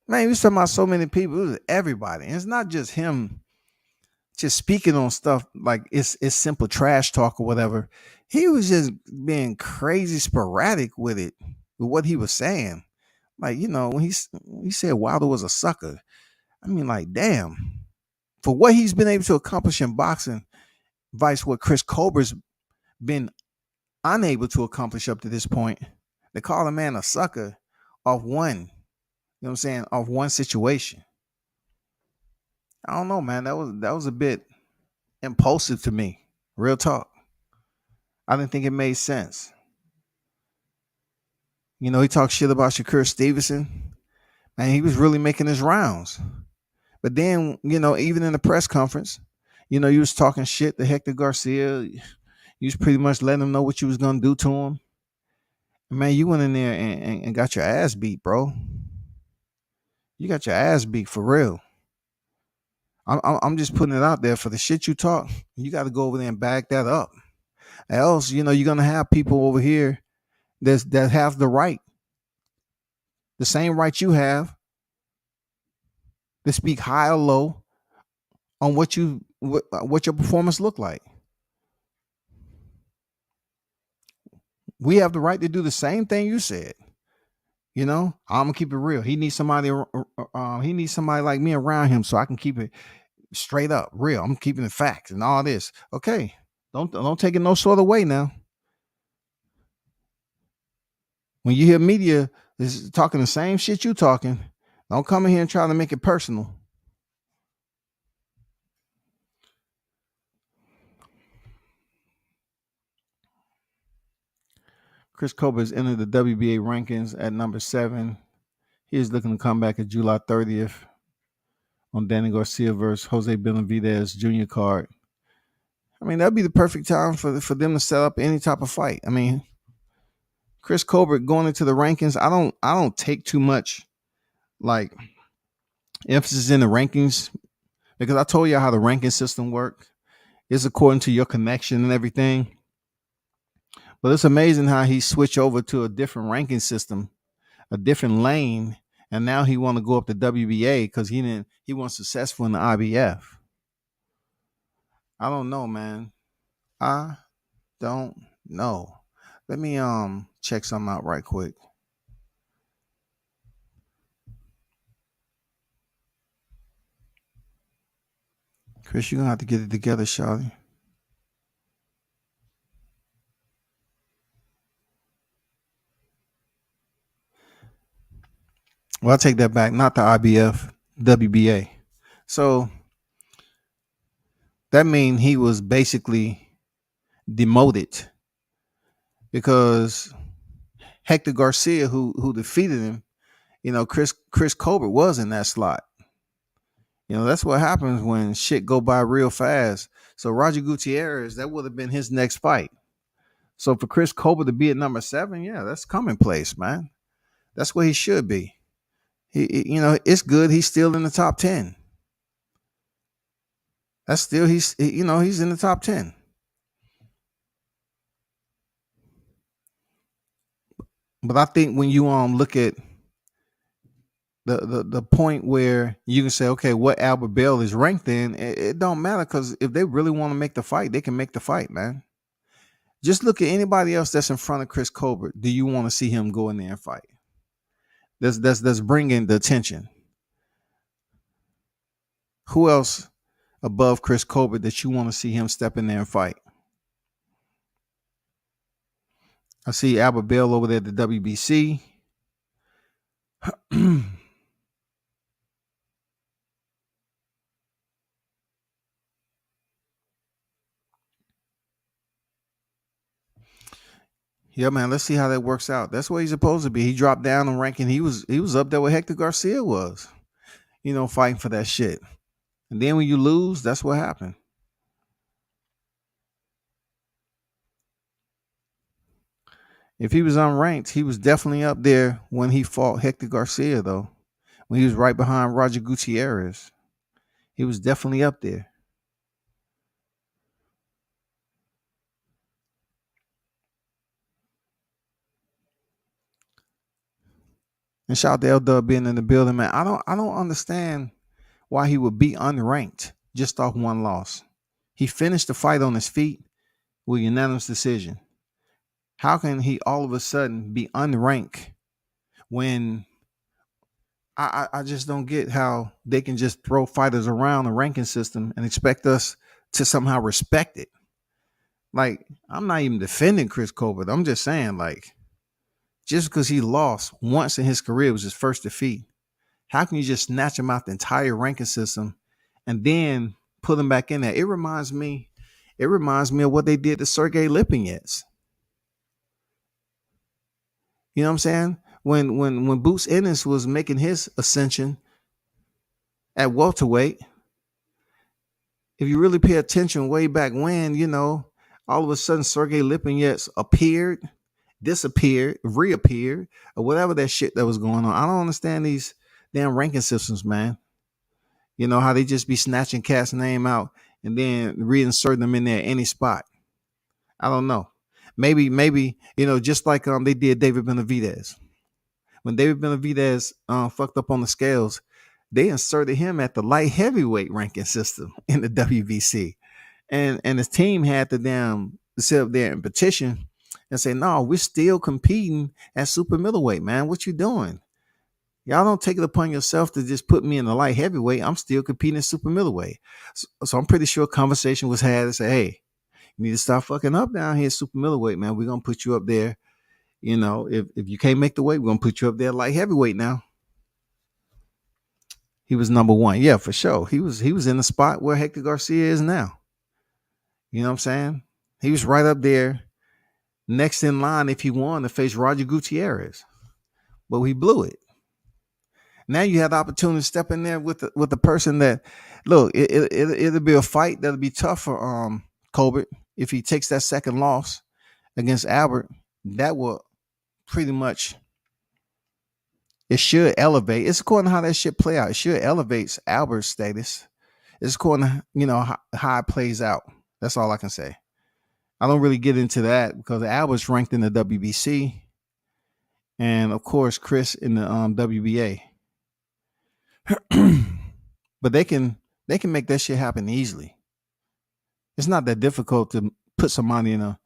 Man, he was talking about so many people. It was everybody. And it's not just him just speaking on stuff like it's simple trash talk or whatever. He was just being crazy sporadic with it, with what he was saying. Like, when he said Wilder was a sucker. I mean, like, damn. For what he's been able to accomplish in boxing, vice what Chris Colbert's been unable to accomplish up to this point, they call a man a sucker off one, off one situation. I don't know, man. That was a bit impulsive to me. Real talk. I didn't think it made sense. He talked shit about Shakur Stevenson, and he was really making his rounds. But then, even in the press conference, you was talking shit to Hector Garcia. You was pretty much letting him know what you was gonna do to him. Man, you went in there and got your ass beat, bro. You got your ass beat for real. I'm just putting it out there for the shit you talk. You got to go over there and back that up. Else, you're gonna have people over here that have the right, the same right you have, to speak high or low on what your performance look like. We have the right to do the same thing you said. I'm gonna keep it real. He needs somebody. He needs somebody like me around him so I can keep it straight up real. I'm keeping the facts and all this. Okay, don't take it no sort of way now. When you hear media is talking the same shit you talking, don't come in here and try to make it personal. Chris Colbert has entered the WBA rankings at number 7. He is looking to come back at July 30th on Danny Garcia versus Jose Benavidez Jr. card. I mean, that'd be the perfect time for them to set up any type of fight. I mean, Chris Colbert going into the rankings, I don't take too much like emphasis in the rankings because I told you how the ranking system works. It's according to your connection and everything. But it's amazing how he switched over to a different ranking system, a different lane, and now he want to go up to WBA because he wasn't successful in the IBF. I don't know, man. I don't know. Let me check something out right quick. Chris, you're gonna have to get it together, Shawty. Well, I'll take that back. Not the IBF, WBA. So that means he was basically demoted because Hector Garcia, who defeated him, Chris Colbert was in that slot. That's what happens when shit go by real fast. So Roger Gutierrez, that would have been his next fight. So for Chris Colbert to be at number 7, yeah, that's commonplace, man. That's where he should be. It's good. He's still in the top 10. That's still he's in the top 10. But I think when you look at the point where you can say, okay, what Albert Bell is ranked in, it don't matter because if they really want to make the fight, they can make the fight, man. Just look at anybody else that's in front of Chris Colbert. Do you want to see him go in there and fight? That's bringing the attention. Who else above Chris Colbert that you want to see him step in there and fight? I see Albert Bell over there at the WBC. Yeah, man. Let's see how that works out. That's where he's supposed to be. He dropped down in ranking. He was up there where Hector Garcia was, fighting for that shit. And then when you lose, that's what happened. If he was unranked, he was definitely up there when he fought Hector Garcia, though. When he was right behind Roger Gutierrez. He was definitely up there. And shout out to L-Dub being in the building, man. I don't understand why he would be unranked just off one loss. He finished the fight on his feet with unanimous decision. How can he all of a sudden be unranked when I just don't get how they can just throw fighters around the ranking system and expect us to somehow respect it? Like, I'm not even defending Chris Colbert. I'm just saying, like, just because he lost once in his career, it was his first defeat. How can you just snatch him out the entire ranking system and then put him back in there? It reminds me of what they did to Sergey Lipinets. You know what I'm saying? When Boots Ennis was making his ascension at welterweight, if you really pay attention way back when, all of a sudden Sergey Lipinets disappeared, reappeared, or whatever that shit that was going on. I don't understand these damn ranking systems, man. You know how they just be snatching cats' name out and then reinserting them in there any spot. I don't know. Maybe just like they did David Benavidez. When David Benavidez fucked up on the scales, they inserted him at the light heavyweight ranking system in the WBC, and his team had to damn sit up there and petition and say, "No, we're still competing at super middleweight, man. What you doing? Y'all don't take it upon yourself to just put me in the light heavyweight. I'm still competing at super middleweight." So I'm pretty sure a conversation was had to say, "Hey, you need to stop fucking up down here, super middleweight, man. We're gonna put you up there. If you can't make the weight, we're gonna put you up there light heavyweight now." He was number one. Yeah, for sure. He was in the spot where Hector Garcia is now. You know what I'm saying? He was right up there, next in line if he won to face Roger Gutierrez. But he blew it. Now you have the opportunity to step in there with the person that, look, it'll be a fight that'll be tough for Colbert if he takes that second loss against Albert. That will pretty much, it should elevate. It's according to how that shit play out. It should elevate Albert's status. It's according to how it plays out. That's all I can say. I don't really get into that because Albert's ranked in the WBC, and of course Chris in the WBA. But they can make that shit happen easily. It's not that difficult to put somebody in a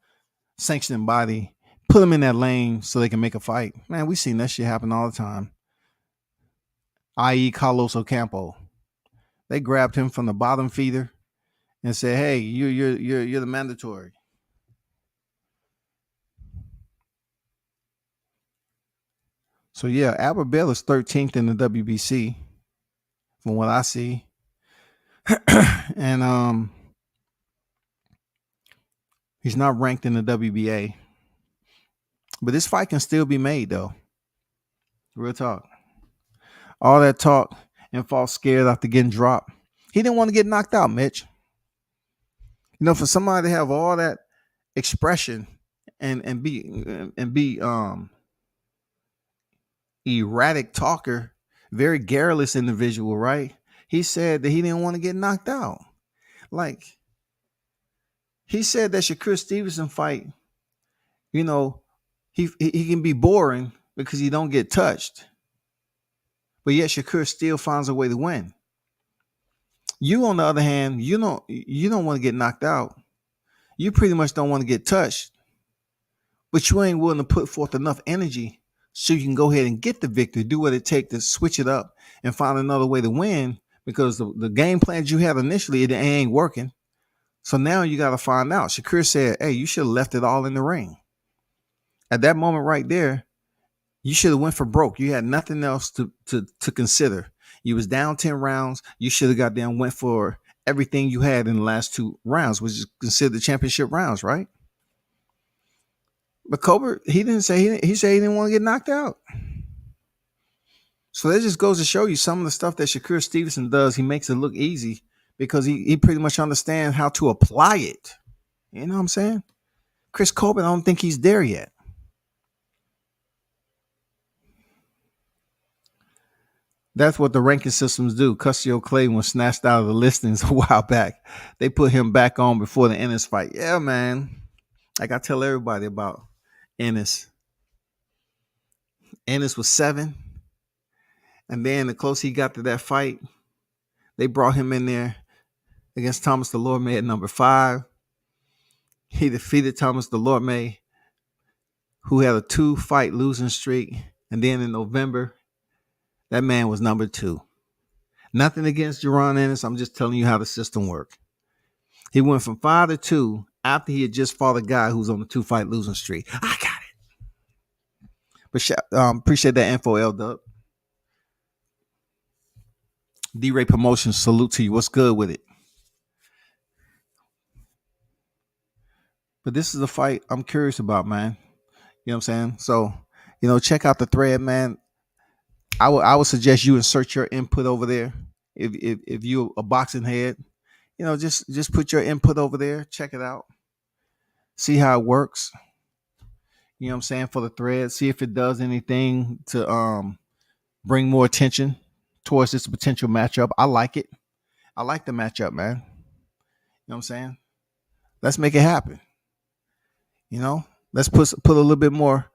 sanctioning body, put them in that lane so they can make a fight. Man, we've seen that shit happen all the time. I.e. Carlos Ocampo. They grabbed him from the bottom feeder and said, "Hey, you're the mandatory." So yeah, Albert Bell is 13th in the WBC from what I see. And he's not ranked in the WBA. But this fight can still be made though. Real talk. All that talk and fall scared after getting dropped. He didn't want to get knocked out, Mitch. For somebody to have all that expression and be erratic talker, very garrulous individual, right? He said that he didn't want to get knocked out. Like, he said that Shakur Stevenson fight, he can be boring because he don't get touched. But yet Shakur still finds a way to win. You, on the other hand, you don't want to get knocked out. You pretty much don't want to get touched. But you ain't willing to put forth enough energy so you can go ahead and get the victory, do what it takes to switch it up and find another way to win, because the game plans you had initially, it ain't working. So now you got to find out. Shakur said, "Hey, you should have left it all in the ring." At that moment right there, you should have went for broke. You had nothing else to consider. You was down 10 rounds. You should have got down, went for everything you had in the last 2 rounds, which is considered the championship rounds, right? But Colbert, he didn't say, he said he didn't want to get knocked out. So that just goes to show you some of the stuff that Shakur Stevenson does. He makes it look easy because he pretty much understands how to apply it. You know what I'm saying? Chris Colbert, I don't think he's there yet. That's what the ranking systems do. Custio Clay was snatched out of the listings a while back. They put him back on before the Ennis fight. Yeah, man. Like I tell everybody about Ennis. Ennis was 7. And then the closer he got to that fight, they brought him in there against Thomas Delorme at number 5. He defeated Thomas Delorme, who had a 2-fight losing streak. And then in November, that man was number 2. Nothing against Jaron Ennis. I'm just telling you how the system worked. He went from 5 to 2 after he had just fought a guy who's on a 2-fight losing streak. I got it. But appreciate that info, L-Dub. D-Ray Promotions, salute to you. What's good with it? But this is a fight I'm curious about, man. You know what I'm saying? So, check out the thread, man. I would suggest you insert your input over there. If you're a boxing head, just put your input over there. Check it out. See how it works. For the thread. See if it does anything to bring more attention towards this potential matchup. I like it. I like the matchup, man. You know what I'm saying? Let's make it happen. You know, let's put a little bit more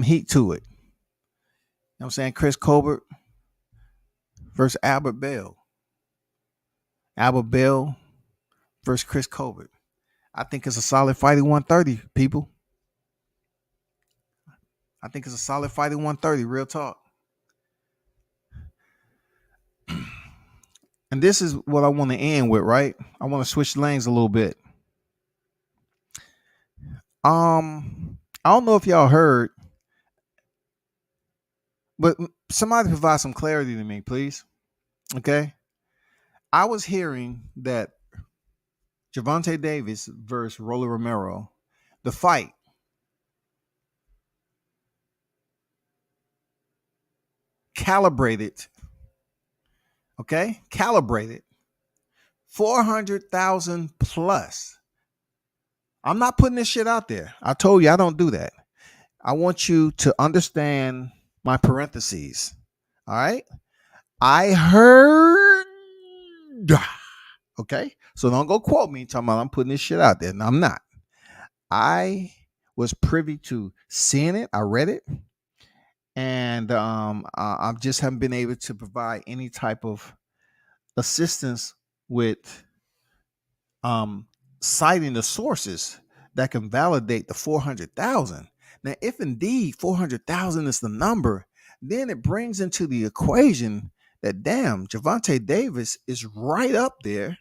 heat to it. You know what I'm saying? Chris Colbert versus Albert Bell. Albert Bell versus Chris Colbert. I think it's a solid fight at 130, people. I think it's a solid fight at 130, real talk. And this is what I want to end with, right? I want to switch lanes a little bit. I don't know if y'all heard, but somebody provide some clarity to me, please. Okay. I was hearing that Gervonta Davis versus Rolly Romero, the fight calibrated, okay? Calibrated 400,000 plus. I'm not putting this shit out there. I told you I don't do that. I want you to understand my parentheses. All right? I heard. Okay? So don't go quote me talking about I'm putting this shit out there. No, I'm not. I was privy to seeing it. I read it. And I just haven't been able to provide any type of assistance with citing the sources that can validate the 400,000. Now, if indeed 400,000 is the number, then it brings into the equation that damn, Gervonta Davis is right up there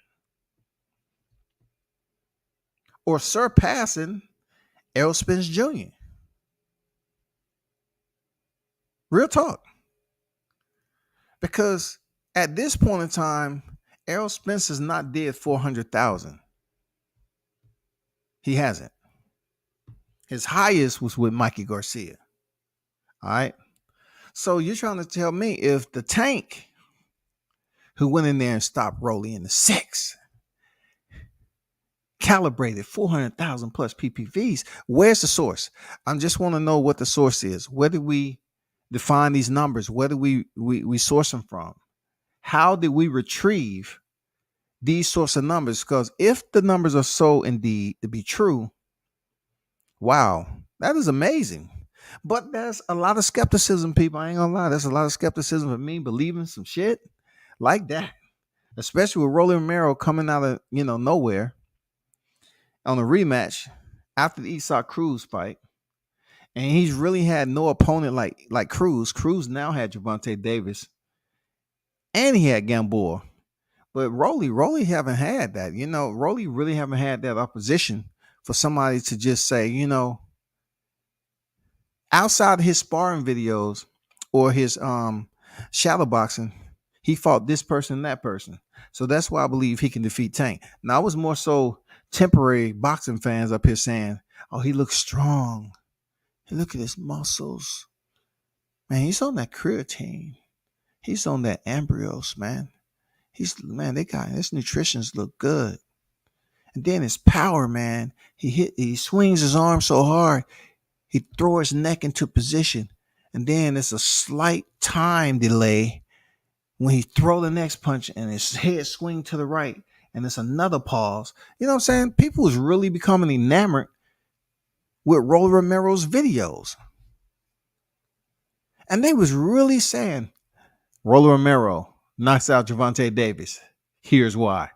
or surpassing Errol Spence Jr. Real talk. Because at this point in time, Errol Spence has not did 400,000. He hasn't. His highest was with Mikey Garcia. All right. So you're trying to tell me if the Tank, who went in there and stopped Rolly in the six, calibrated 400,000 plus PPVs, where's the source? I just want to know what the source is. Where did we define these numbers? Where do we source them from? How did we retrieve these sorts of numbers? Because if the numbers are so indeed to be true, wow, that is amazing. But there's a lot of skepticism, people. I ain't gonna lie. There's a lot of skepticism of me believing some shit like that, especially with Rolly Romero coming out of nowhere on a rematch after the Isak Cruz fight, and he's really had no opponent like Cruz. Cruz now had Gervonta Davis, and he had Gamboa, but Rolly haven't had that. Rolly really haven't had that opposition for somebody to just say, outside of his sparring videos or his shadow boxing, he fought this person and that person. So that's why I believe he can defeat Tank. Now, I was more so temporary boxing fans up here saying, oh, he looks strong. Hey, look at his muscles. Man, he's on that creatine. He's on that Ambrios, man. They got his nutritions look good. And then his power, man. He swings his arm so hard. He throws his neck into position, and then it's a slight time delay when he throw the next punch and his head swing to the right, and it's another pause. You know what I'm saying? People is really becoming enamored with Rolly Romero's videos, and they was really saying, Rolly Romero knocks out Gervonta Davis. Here's why.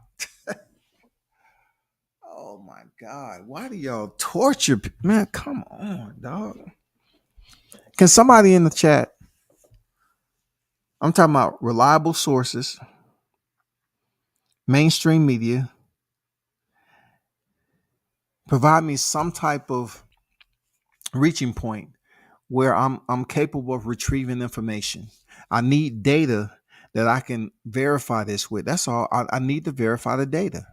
Oh my God. Why do y'all torture? Man, come on, dog. Can somebody in the chat, I'm talking about reliable sources, mainstream media, provide me some type of reaching point where I'm capable of retrieving information. I need data that I can verify this with. That's all. I need to verify the data.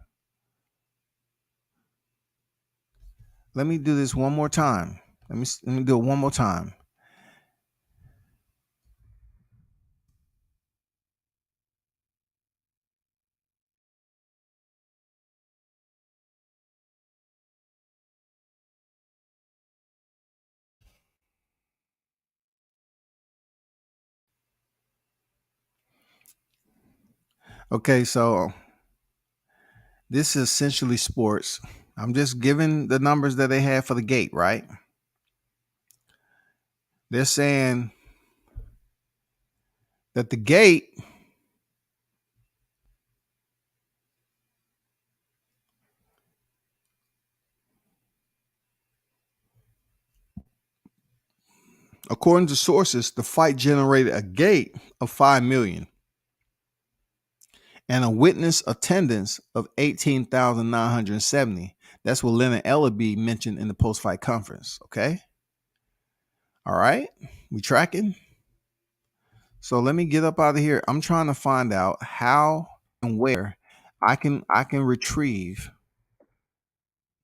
Let me do this one more time. Let me do it one more time. Okay, so this is essentially sports. I'm just giving the numbers that they had for the gate, right? They're saying that the gate, according to sources, the fight generated a gate of 5 million and a witness attendance of 18,970. That's what Leonard Ellaby mentioned in the post-fight conference. Okay. All right. We tracking. So let me get up out of here. I'm trying to find out how and where I can retrieve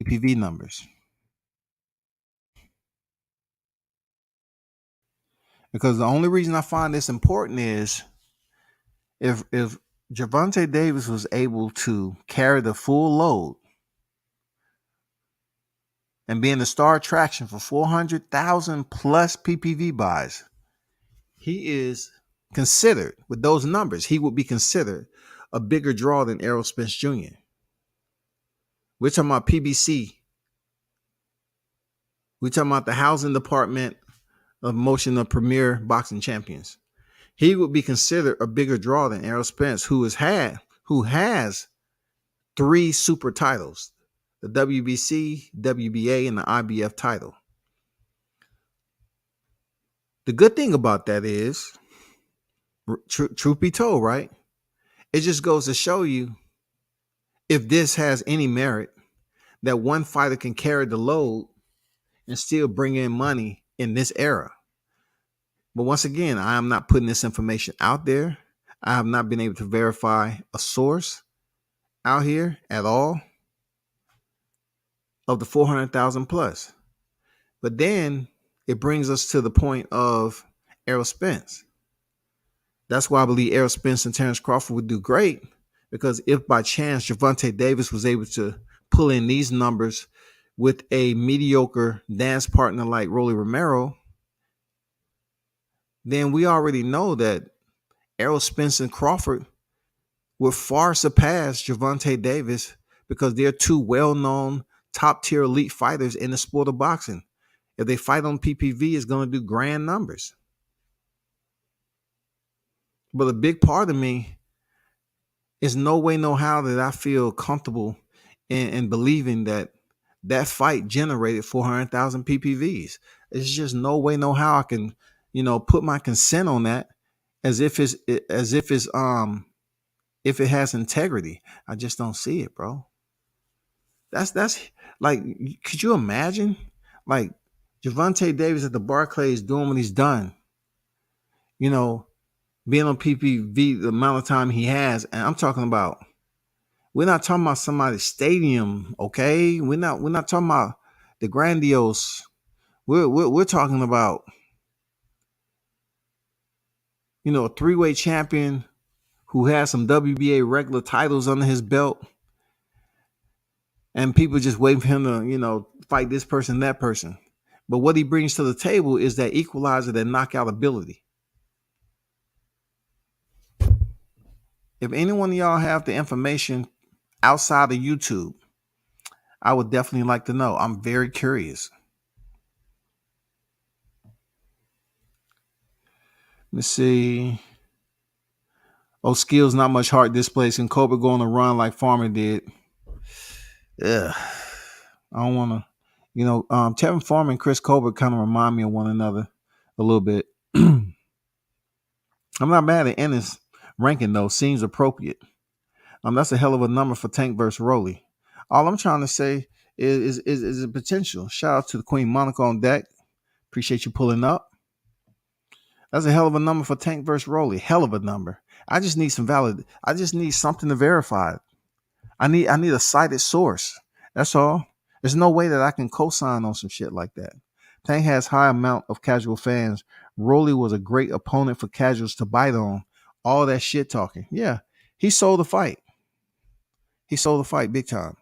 PPV numbers. Because the only reason I find this important is if Gervonta Davis was able to carry the full load and be in the star attraction for 400,000 plus PPV buys, he is considered, with those numbers, he would be considered a bigger draw than Errol Spence Jr. We're talking about PBC. We're talking about the housing department of motion of premier boxing champions. He would be considered a bigger draw than Errol Spence, who has 3 super titles, the WBC, WBA, and the IBF title. The good thing about that is, truth be told, right? It just goes to show you, if this has any merit, that one fighter can carry the load and still bring in money in this era. But once again, I am not putting this information out there. I have not been able to verify a source out here at all of the 400,000 plus. But then it brings us to the point of Errol Spence. That's why I believe Errol Spence and Terrence Crawford would do great, because if by chance Gervonta Davis was able to pull in these numbers with a mediocre dance partner like Rolly Romero, then we already know that Errol Spence and Crawford would far surpass Gervonta Davis, because they're 2 well-known top-tier elite fighters in the sport of boxing. If they fight on PPV, it's going to do grand numbers. But a big part of me is no way, no how that I feel comfortable in believing that that fight generated 400,000 PPVs. It's just no way, no how I can, put my consent on that as if it's if it has integrity. I just don't see it, bro. That's like, could you imagine, like, Gervonta Davis at the Barclays doing what he's done, being on PPV the amount of time he has, and I'm talking about, we're not talking about somebody's stadium, okay? We're not talking about the grandiose. We're talking about, a 3-way champion who has some WBA regular titles under his belt, and people just waiting for him to, fight this person, that person. But what he brings to the table is that equalizer, that knockout ability. If any one of y'all have the information outside of YouTube, I would definitely like to know. I'm very curious. Let's see. Oh, skills, not much heart displays. Can Colbert go on a run like Farmer did? Ugh. I don't want to. Tevin Farmer and Chris Colbert kind of remind me of one another a little bit. I'm not mad at Ennis ranking, though. Seems appropriate. That's a hell of a number for Tank versus Rolly. All I'm trying to say is a potential. Shout out to the Queen Monica on deck. Appreciate you pulling up. That's a hell of a number for Tank versus Rolly. Hell of a number. I just need I just need something to verify it. I need a cited source. That's all. There's no way that I can co-sign on some shit like that. Tank has high amount of casual fans. Rolly was a great opponent for casuals to bite on. All that shit talking. Yeah, he sold the fight. He sold the fight big time.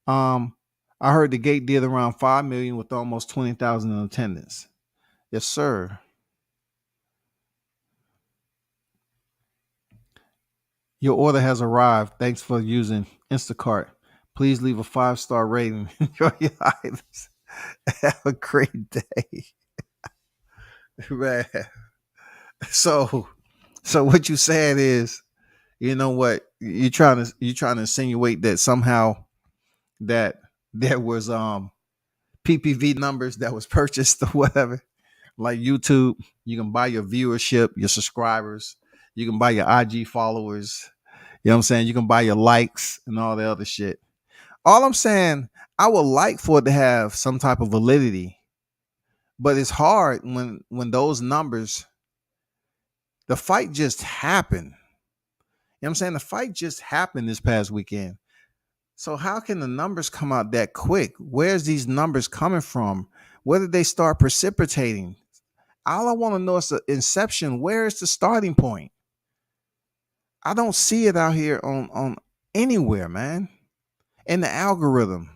I heard the gate did around 5 million with almost 20,000 in attendance. Yes, sir. Your order has arrived. Thanks for using Instacart. Please leave a 5-star rating. Enjoy your items. Have a great day, man. So, so what you saying is, you know what, you trying to insinuate that somehow that there was PPV numbers that was purchased or whatever. Like YouTube, you can buy your viewership, your subscribers, you can buy your IG followers. You know what I'm saying? You can buy your likes and all the other shit. All I'm saying, I would like for it to have some type of validity, but it's hard when those numbers, the fight just happened. You know what I'm saying? The fight just happened this past weekend. So how can the numbers come out that quick? Where's these numbers coming from? Where did they start precipitating? All I want to know is the inception. Where is the starting point? I don't see it out here on anywhere, man. In the algorithm,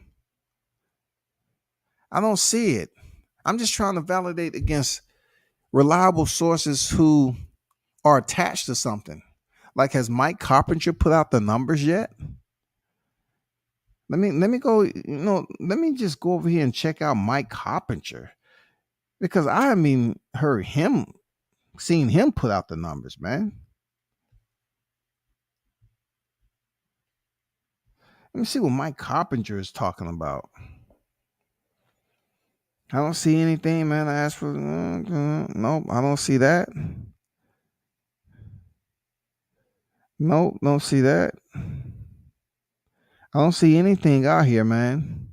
I don't see it. I'm just trying to validate against reliable sources who are attached to something. Like, has Mike Carpenter put out the numbers yet? Let me go. Let me just go over here and check out Mike Carpenter, because I haven't seen him put out the numbers, man. Let me see what Mike Carpenter is talking about. I don't see anything, man. I asked for nope. I don't see that. Nope, don't see that. I don't see anything out here, man,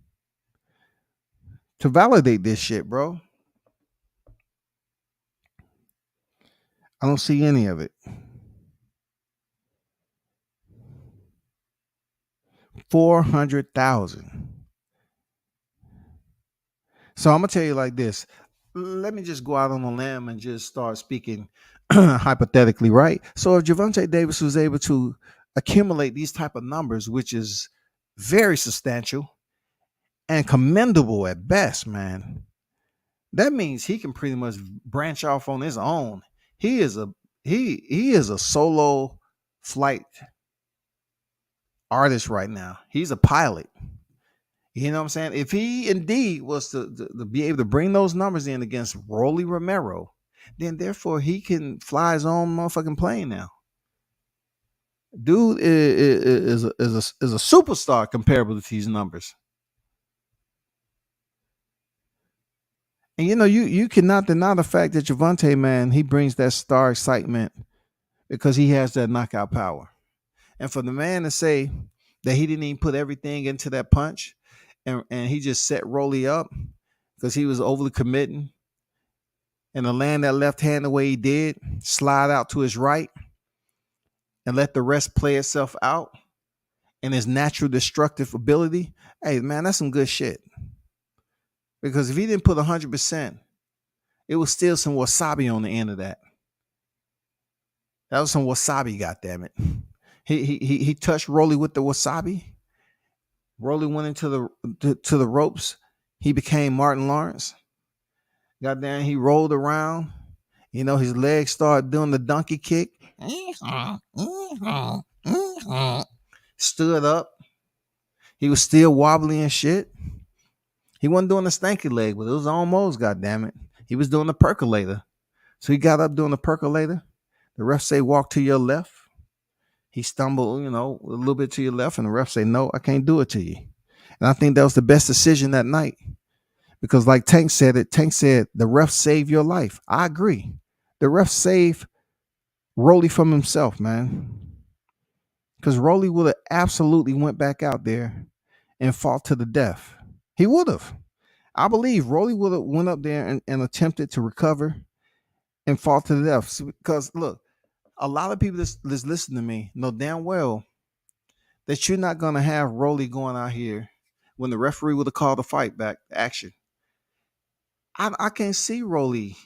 to validate this shit, bro. I don't see any of it. 400,000. So I'm gonna tell you like this. Let me just go out on a limb and just start speaking hypothetically, right? So if Javante Davis was able to accumulate these type of numbers, which is very substantial and commendable at best, man, that means he can pretty much branch off on his own. He is a solo flight artist right now. He's a pilot. You know what I'm saying? If he indeed was to be able to bring those numbers in against Rolly Romero, then therefore he can fly his own motherfucking plane now. Dude is a superstar comparable to these numbers. And you cannot deny the fact that Javante, man, he brings that star excitement because he has that knockout power. And for the man to say that he didn't even put everything into that punch, and he just set Rolly up because he was overly committing, and to land that left hand the way he did, slide out to his right, and let the rest play itself out, and his natural destructive ability, hey, man, that's some good shit. Because if he didn't put 100%, it was still some wasabi on the end of that. That was some wasabi, goddammit. He touched Rolly with the wasabi. Rolly went into the ropes. He became Martin Lawrence. Goddamn, he rolled around. His legs started doing the donkey kick. Stood up. He was still wobbly and shit. He wasn't doing the stanky leg, but it was almost, goddammit. He was doing the percolator. So he got up doing the percolator. The ref say, walk to your left. He stumbled, a little bit to your left, and the ref say, no, I can't do it to you. And I think that was the best decision that night. Because like Tank said, the ref saved your life. I agree. The ref saved Rolly from himself, man. Because Rolly would have absolutely went back out there and fought to the death. He would have. I believe Rolly would have went up there and attempted to recover and fought to the death. Because look, a lot of people that's listening to me know damn well that you're not going to have Rolly going out here when the referee would have called the fight back to action. I can't see Rolly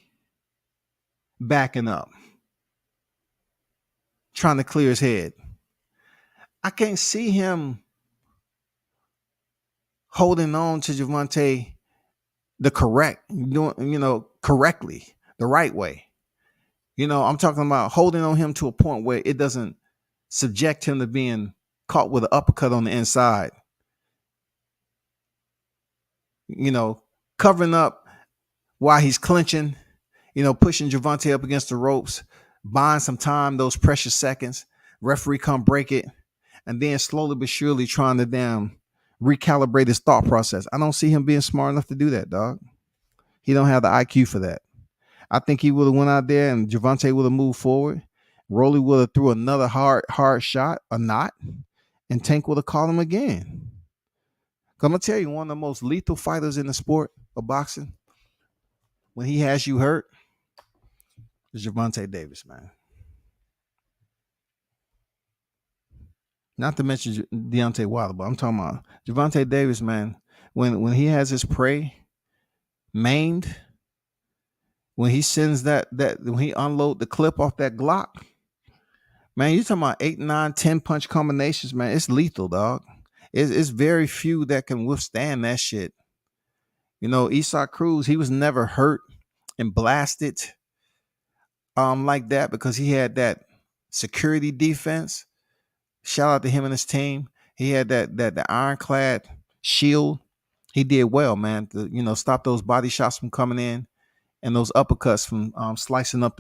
backing up, trying to clear his head. I can't see him holding on to Javante correctly, the right way. I'm talking about holding on him to a point where it doesn't subject him to being caught with an uppercut on the inside, you know, covering up while he's clinching, pushing Javante up against the ropes, buying some time, those precious seconds. Referee come break it, and then slowly but surely trying to recalibrate his thought process. I don't see him being smart enough to do that, dog. He don't have the IQ for that. I think he would have went out there and Javante would have moved forward. Rolly would have threw another hard shot, a knot, and Tank would have caught him again. I'm gonna tell you, one of the most lethal fighters in the sport of boxing, when he has you hurt, is Javante Davis, man. Not to mention Deontay Wilder, but I'm talking about Javante Davis, man. When he has his prey maimed, when he sends that when he unload the clip off that Glock, man, you talking about 8, 9, 10 punch combinations, man. It's lethal, dog. It's very few that can withstand that shit. Isaac Cruz, he was never hurt and blasted like that because he had that security defense. Shout out to him and his team. He had that ironclad shield. He did well, man, to stop those body shots from coming in and those uppercuts from slicing up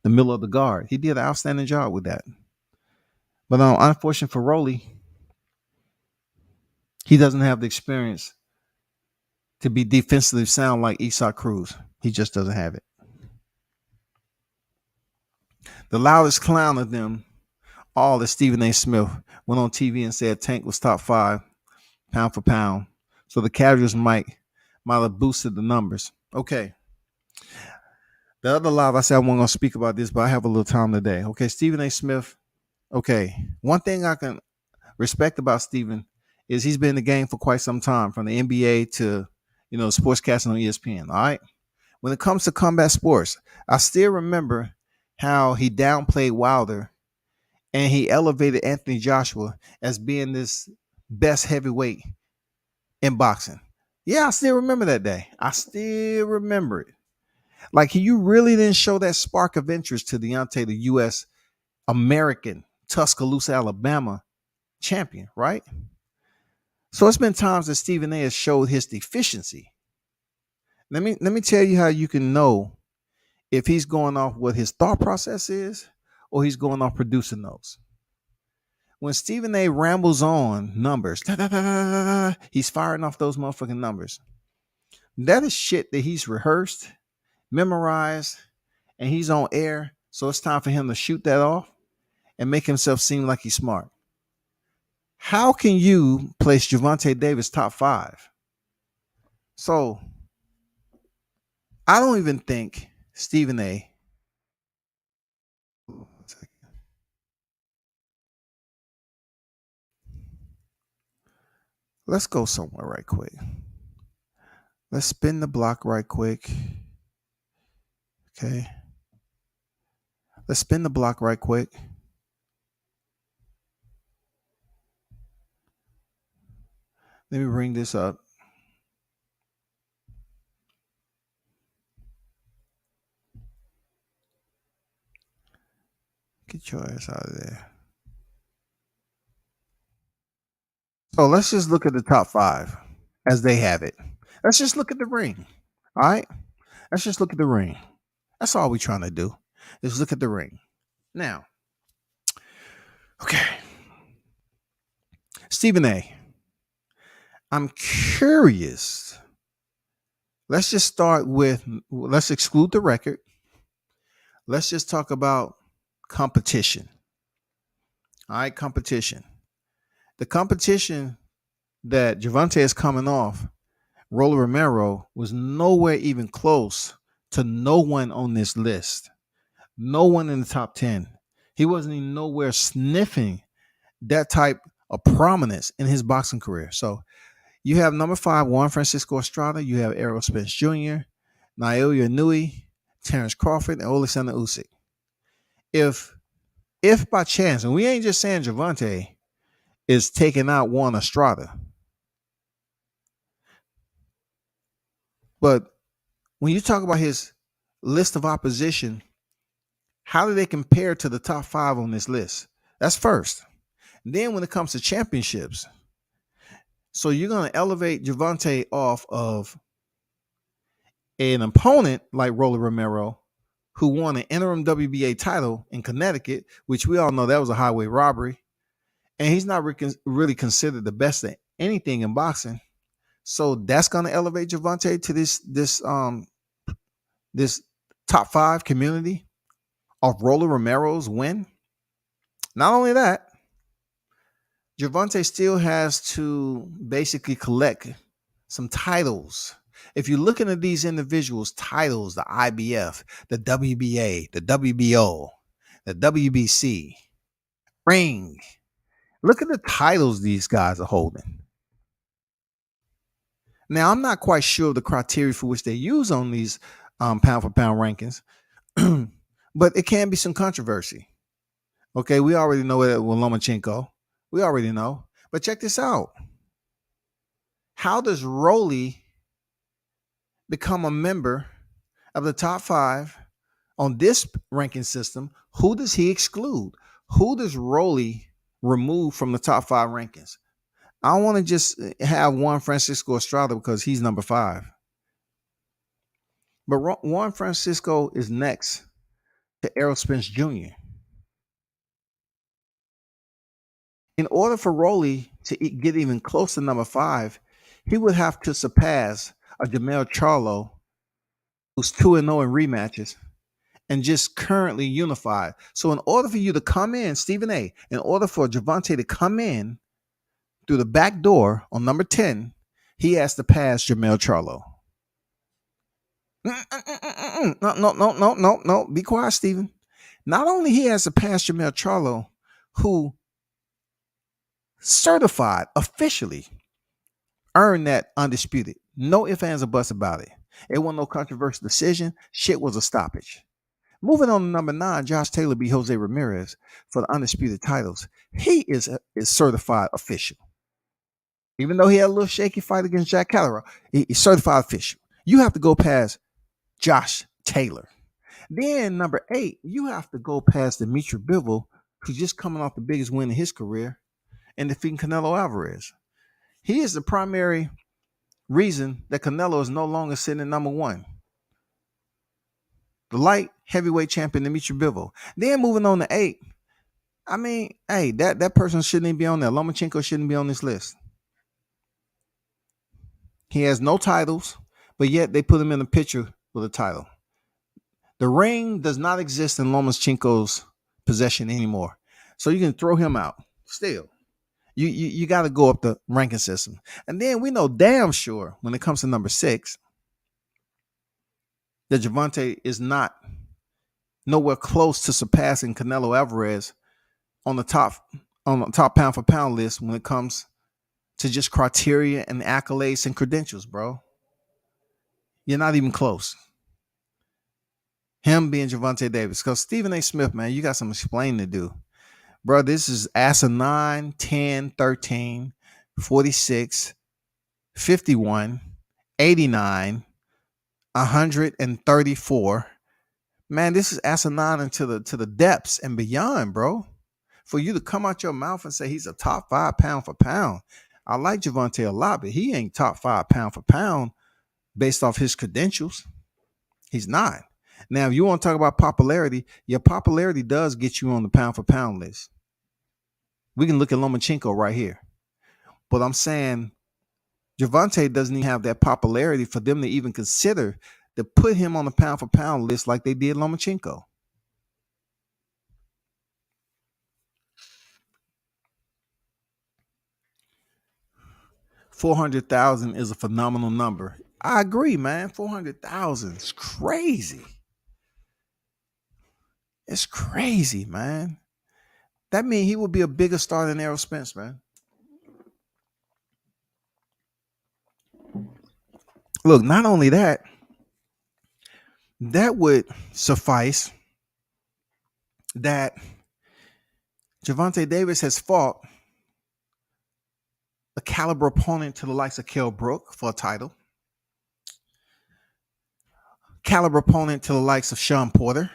the middle of the guard. He did an outstanding job with that. But unfortunately for Rolly, he doesn't have the experience to be defensively sound like Isaac Cruz. He just doesn't have it. The loudest clown of them all is Stephen A. Smith. Went on TV and said Tank was top 5 pound for pound. So the casuals might have boosted the numbers. Okay. The other live, I said I wasn't going to speak about this, but I have a little time today. Okay, Stephen A. Smith. Okay, one thing I can respect about Stephen is he's been in the game for quite some time, from the NBA to, sportscasting on ESPN, all right? When it comes to combat sports, I still remember how he downplayed Wilder and he elevated Anthony Joshua as being this best heavyweight in boxing. Yeah, I still remember that day. I still remember it. Like, you really didn't show that spark of interest to Deontay, the U.S. American Tuscaloosa, Alabama champion, right? So it's been times that Stephen A. has showed his deficiency. Let me tell you how you can know if he's going off what his thought process is or he's going off producing those. When Stephen A. rambles on numbers, he's firing off those motherfucking numbers. That is shit that he's rehearsed, memorized, and he's on air. So it's time for him to shoot that off and make himself seem like he's smart. How can you place Javante Davis top 5? So I don't even think Stephen A. Let's go somewhere right quick. Let's spin the block right quick. Okay. Let's spin the block right quick. Let me bring this up. Get your ass out of there. So let's just look at the top 5 as they have it. Let's just look at the ring. All right. Let's just look at the ring. That's all we're trying to do is look at the ring. Now, okay. Stephen A., I'm curious. Let's just start with, let's exclude the record. Let's just talk about competition. All right, competition. The competition that Javante is coming off, Rolly Romero, was nowhere even close to no one on this list. No one in the top 10. He wasn't even nowhere sniffing that type of prominence in his boxing career. So you have number 5, Juan Francisco Estrada. You have Errol Spence Jr., Naoya Inoue, Terrence Crawford, and Alexander Usyk. If by chance, and we ain't just saying Javante is taking out Juan Estrada, but when you talk about his list of opposition, how do they compare to the top 5 on this list? That's first. Then when it comes to championships, so you're going to elevate Javante off of an opponent like Rolly Romero, who won an interim WBA title in Connecticut, which we all know that was a highway robbery. And he's not really considered the best at anything in boxing. So that's going to elevate Javante to this top 5 community of Rolly Romero's win. Not only that, Javante still has to basically collect some titles. If you're looking at these individuals' titles, the IBF, the WBA, the WBO, the WBC, Ring, look at the titles these guys are holding. Now, I'm not quite sure of the criteria for which they use on these pound for pound rankings, but it can be some controversy. Okay, we already know it with Lomachenko. We already know. But check this out. How does Rolly become a member of the top 5 on this ranking system? Who does he exclude? Who does Rolly remove from the top 5 rankings? I don't want to just have Juan Francisco Estrada because he's number 5. But Juan Francisco is next to Errol Spence Jr. In order for Rolly to get even close to number 5, he would have to surpass a Jamel Charlo, who's 2-0 in rematches, and just currently unified. So in order for you to come in, Stephen A., in order for Javante to come in through the back door on number 10, he has to pass Jamel Charlo. No. Be quiet, Stephen. Not only he has to pass Jamel Charlo, who certified officially earned that undisputed. No ifs, ands, or buts about it. It wasn't no controversial decision. Shit was a stoppage. Moving on to number 9, Josh Taylor beat Jose Ramirez for the undisputed titles. He is certified official. Even though he had a little shaky fight against Jack Calloway, he's certified official. You have to go past Josh Taylor. Then number 8, you have to go past Dimitri Bivol, who's just coming off the biggest win in his career and defeating Canelo Alvarez. He is the primary reason that Canelo is no longer sitting at number 1. The light heavyweight champion Dimitri Bivol. Then moving on to 8. I mean, hey, that person shouldn't even be on there. Lomachenko shouldn't be on this list. He has no titles, but yet they put him in a picture with a title. The ring does not exist in Lomachenko's possession anymore. So you can throw him out. Still, you got to go up the ranking system. And then we know damn sure when it comes to number 6 that Javante is not nowhere close to surpassing Canelo Alvarez on the top pound for pound list when it comes to just criteria and accolades and credentials, bro. You're not even close. Him being Javante Davis. Because Stephen A. Smith, man, you got some explaining to do. Bro, this is asinine, 10, 13, 46, 51, 89, 134. Man, this is asinine into the depths and beyond, bro. For you to come out your mouth and say he's a top 5 pound for pound. I like Javante a lot, but he ain't top 5 pound for pound based off his credentials. He's not. Now, if you want to talk about popularity, your popularity does get you on the pound for pound list. We can look at Lomachenko right here. But I'm saying Javante doesn't even have that popularity for them to even consider to put him on the pound for pound list like they did Lomachenko. $400,000 is a phenomenal number. I agree, man. 400,000 is crazy. It's crazy, man. That means he would be a bigger star than Errol Spence, man. Look, not only that, that would suffice that Javante Davis has fought a caliber opponent to the likes of Kell Brook for a title, caliber opponent to the likes of Sean Porter,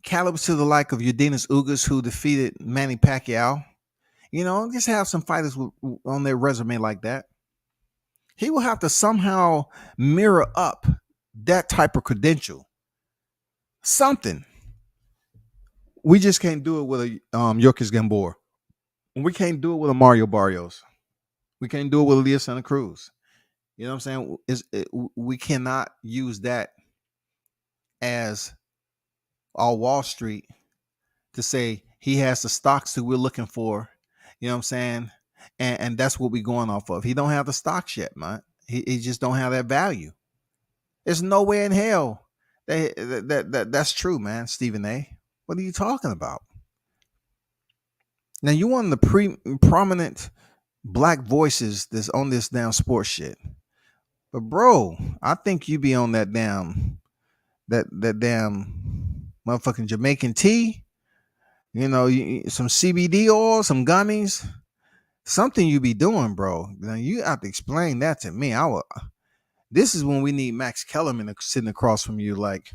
caliber to the like of Urdinas Ugas, who defeated Manny Pacquiao. Just have some fighters on their resume like that. He will have to somehow mirror up that type of credential. Something. We just can't do it with a Yorkis Gamboa. We can't do it with a Mario Barrios. We can't do it with a Leo Santa Cruz. You know what I'm saying? We cannot use that as our Wall Street to say he has the stocks that we're looking for. You know what I'm saying? And that's what we're going off of. He don't have the stocks yet, man. He just don't have that value. There's no way in hell that's true, man. Stephen A. What are you talking about? Now you one of the prominent black voices that's on this damn sports shit. But bro, I think you be on that damn motherfucking Jamaican tea. Some CBD oil, some gummies, something you be doing, bro. Now you have to explain that to me. This is when we need Max Kellerman sitting across from you. Like,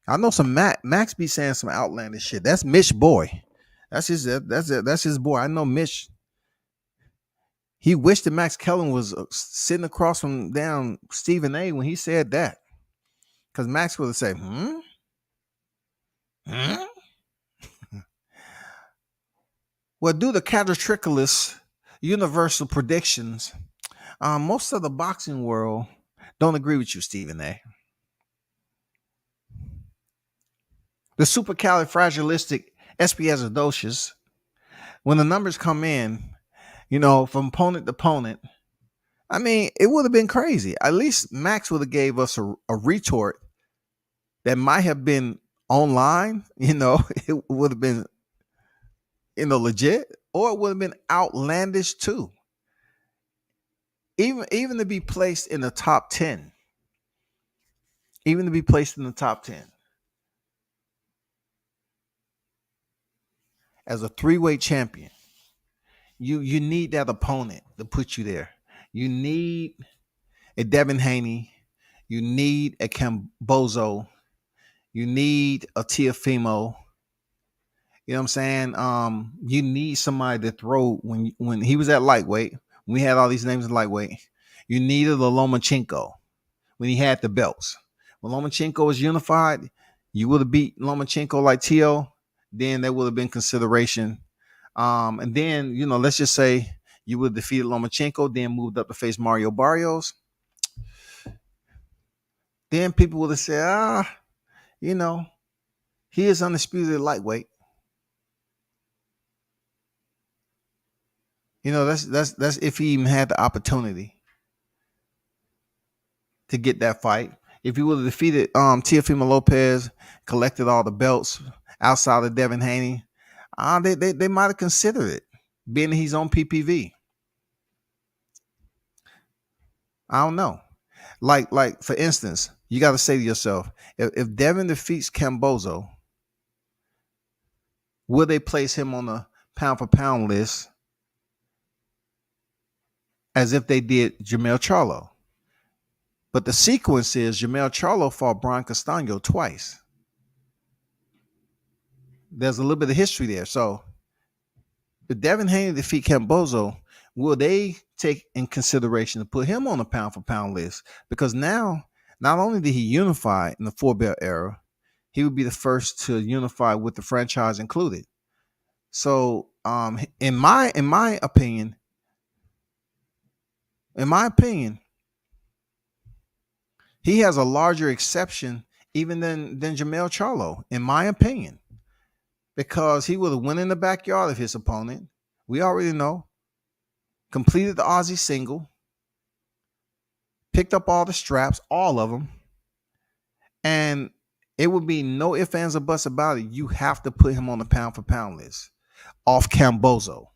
I know some Max be saying some outlandish shit. That's Mitch boy. That's his boy. I know Mitch. He wished that Max Kellerman was sitting across from down Stephen A. when he said that, because Max would have said, Well, due to categotricalist universal predictions, most of the boxing world don't agree with you, Stephen A. The supercalifragilistic espialidocious, when the numbers come in, from opponent to opponent, I mean, it would have been crazy. At least Max would have gave us a retort that might have been online. It would have been, legit, or it would have been outlandish too. Even to be placed in the top 10. Even to be placed in the top 10. As a 3-weight champion, you need that opponent to put you there. You need a Devin Haney. You need a Cambozo. You need a Teofimo. You know what I'm saying? You need somebody to throw when he was at lightweight. When we had all these names in lightweight. You needed a Lomachenko when he had the belts. When Lomachenko was unified, you would have beat Lomachenko like Teo. Then there would have been consideration. And then, let's just say you would have defeated Lomachenko, then moved up to face Mario Barrios. Then people would have said, he is undisputed lightweight. That's if he even had the opportunity to get that fight. If he would have defeated Teofimo Lopez, collected all the belts outside of Devin Haney, they might have considered it, being he's on PPV. I don't know. Like for instance, you got to say to yourself, if Devin defeats Cambozo, will they place him on the pound for pound list as if they did Jermell Charlo? But the sequence is Jermell Charlo fought Brian Castano twice. There's a little bit of history there. So if Devin Haney defeat Cambozo, will they take in consideration to put him on the pound for pound list? Because now, not only did he unify in the 4-belt era, he would be the first to unify with the franchise included. So, in my opinion, he has a larger exception even than Jermell Charlo, in my opinion, because he would have went in the backyard of his opponent. We already know. Completed the Aussie single, picked up all the straps, all of them, and it would be no ifs, ands, or buts about it. You have to put him on the pound for pound list off Cambozo.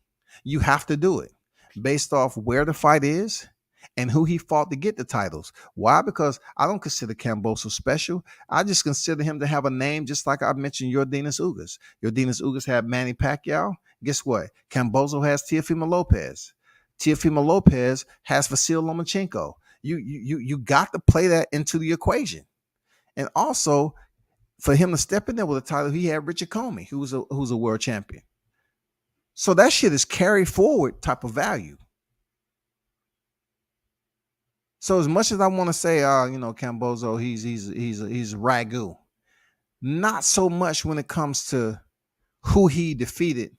You have to do it based off where the fight is and who he fought to get the titles. Why? Because I don't consider Cambozo special. I just consider him to have a name, just like I mentioned Urdinas Ugas. Urdinas Ugas had Manny Pacquiao. Guess what? Cambozo has Teofimo Lopez. Teofimo Lopez has Vasil Lomachenko. You got to play that into the equation. And also, for him to step in there with a title, he had Richard Comey, who's a world champion. So that shit is carry forward type of value. So as much as I want to say, Cambozo, he's ragu. Not so much when it comes to who he defeated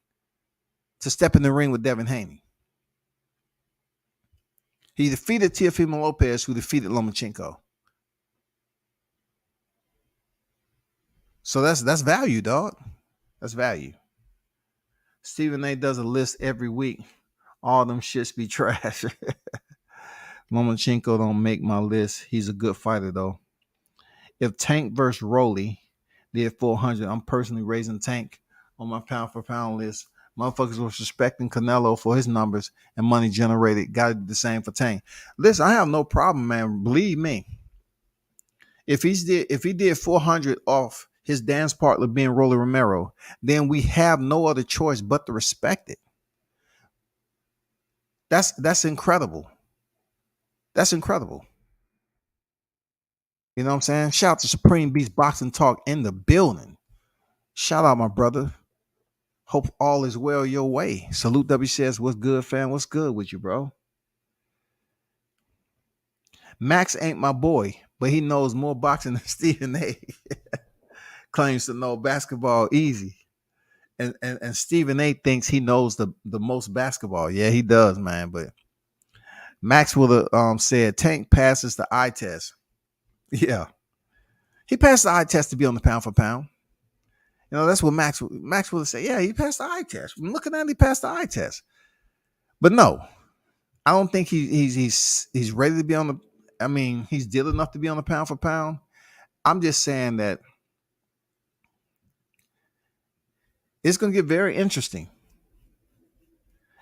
to step in the ring with Devin Haney. He defeated Teofimo Lopez, who defeated Lomachenko. So that's value, dog. That's value. Stephen A does a list every week. All them shits be trash. Lomachenko don't make my list. He's a good fighter, though. If Tank versus Rolly did 400, I'm personally raising Tank on my pound for pound list. Motherfuckers was respecting Canelo for his numbers and money generated. Got to do the same for Tank. Listen, I have no problem, man. Believe me. If he did 400 off his dance partner being Rolly Romero, then we have no other choice but to respect it. That's incredible. That's incredible. You know what I'm saying? Shout out to Supreme Beast Boxing Talk in the building. Shout out, my brother. Hope all is well your way. Salute WCS. What's good, fam? What's good with you, bro? Max ain't my boy, but he knows more boxing than Stephen A. Claims to know basketball easy. And Stephen A thinks he knows the most basketball. Yeah, he does, man. But Max would have said Tank passes the eye test. Yeah. He passed the eye test to be on the pound for pound. You know, that's what Max would have said. Yeah, he passed the eye test. I'm looking at it, he passed the eye test. But no, I don't think he's ready to be on the. I mean, he's deal enough to be on the pound for pound. I'm just saying that it's going to get very interesting.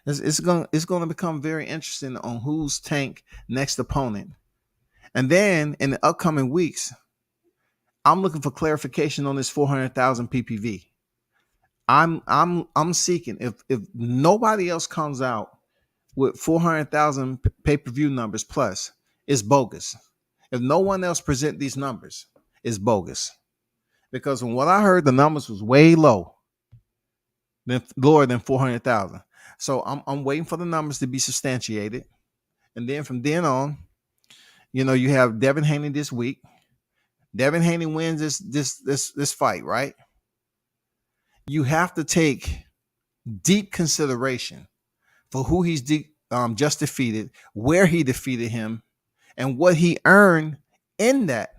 It's going to become very interesting on who's Tank next opponent, and then in the upcoming weeks, I'm looking for clarification on this 400,000 PPV. I'm seeking if nobody else comes out with 400,000 pay-per-view numbers plus, it's bogus. If no one else present these numbers, it's bogus. Because from what I heard, the numbers was way lower than 400,000. So I'm waiting for the numbers to be substantiated, and then from then on, you know, you have Devin Haney this week. Devin Haney wins this fight, right? You have to take deep consideration for who he's just defeated, where he defeated him, and what he earned in that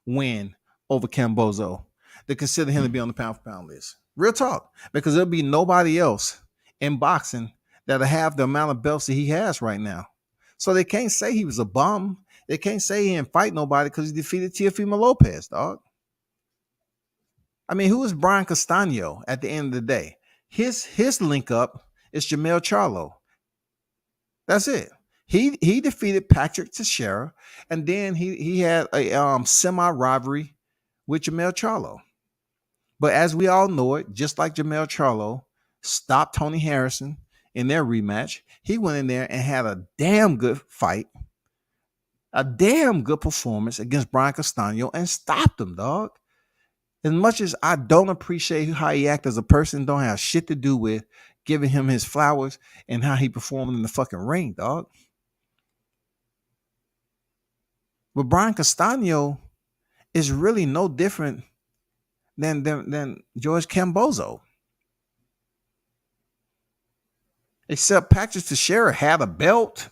win over Cambozo to consider him to be on the pound for pound list. Real talk, because there'll be nobody else in boxing that'll have the amount of belts that he has right now. So they can't say he was a bum. They can't say he didn't fight nobody because he defeated Teofimo Lopez, dog. I mean, who is Brian Castano at the end of the day? His link up is Jamel Charlo. That's it. He defeated Patrick Teixeira, and then he had a semi rivalry with Jamel Charlo. But as we all know it, just like Jamel Charlo stopped Tony Harrison in their rematch, he went in there and had a damn good fight, a damn good performance against Brian Castano and stopped him, dog. As much as I don't appreciate how he acts as a person, don't have shit to do with giving him his flowers and how he performed in the fucking ring, dog. But Brian Castano is really no different than George Cambozo. Except Patrick Teixeira had a belt.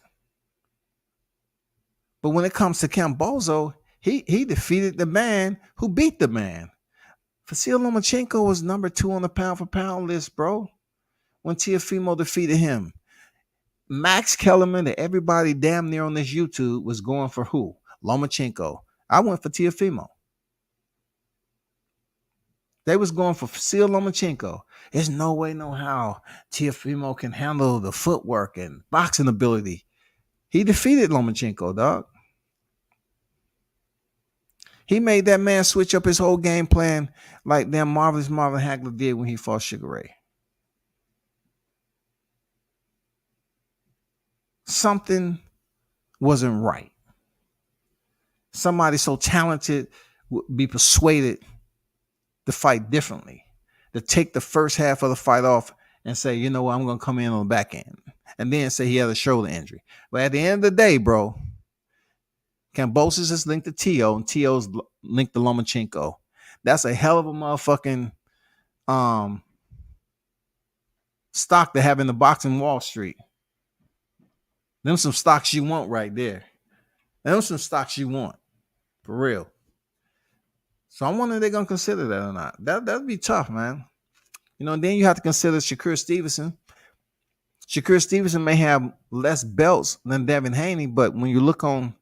But when it comes to Cambozo, he defeated the man who beat the man. Vasil Lomachenko was number 2 on the pound for pound list, bro, when Teofimo defeated him. Max Kellerman and everybody damn near on this YouTube was going for who? Lomachenko. I went for Teofimo. They was going for Vasil Lomachenko. There's no way, no how Teofimo can handle the footwork and boxing ability. He defeated Lomachenko, dog. He made that man switch up his whole game plan like damn Marvelous Marvin Hagler did when he fought Sugar Ray. Something wasn't right. Somebody so talented would be persuaded to fight differently, to take the first half of the fight off and say, you know what, I'm going to come in on the back end, and then say he had a shoulder injury. But at the end of the day, bro, Kambosos is linked to T.O., and T.O.'s linked to Lomachenko. That's a hell of a motherfucking stock to have in the boxing Wall Street. Them some stocks you want right there. Them some stocks you want. For real. So I'm wondering if they're going to consider that or not. That'd be tough, man. You know, and then you have to consider Shakur Stevenson. Shakur Stevenson may have less belts than Devin Haney, but when you look on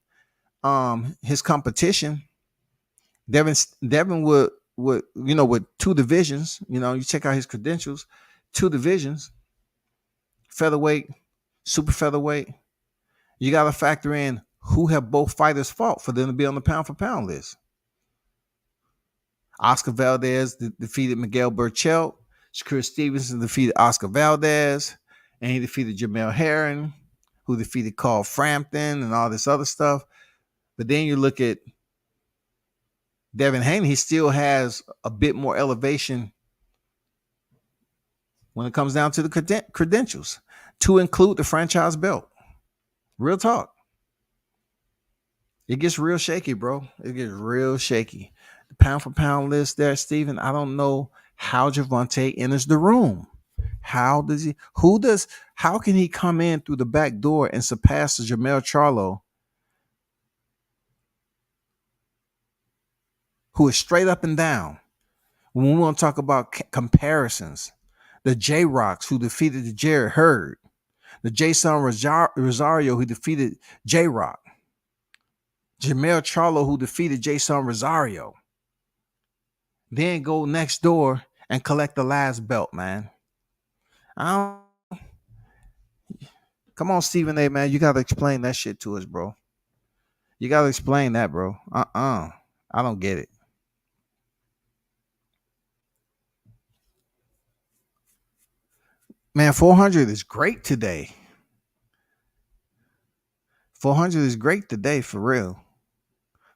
his competition, Devin would you know, with 2 divisions, you know, you check out his credentials, 2 divisions, featherweight, super featherweight. You got to factor in who have both fighters fought for them to be on the pound for pound list. Oscar Valdez defeated Miguel Burchell. Shakur Stevenson defeated Oscar Valdez, and he defeated Jamel Herring, who defeated Carl Frampton and all this other stuff. But then you look at Devin Haney, he still has a bit more elevation when it comes down to the credentials, to include the franchise belt. Real talk. It gets real shaky, bro. It gets real shaky. The pound for pound list there, Steven, I don't know how Gervonta enters the room. How can he come in through the back door and surpass Jermell Charlo, who is straight up and down? When we want to talk about comparisons, the J-Rocks who defeated the Jared Hurd, the Jason Rosario who defeated J-Rock, Jermell Charlo who defeated Jason Rosario. Then go next door and collect the last belt, man. Come on, Stephen A, man. You got to explain that shit to us, bro. You got to explain that, bro. I don't get it. Man, 400 is great today. 400 is great today, for real.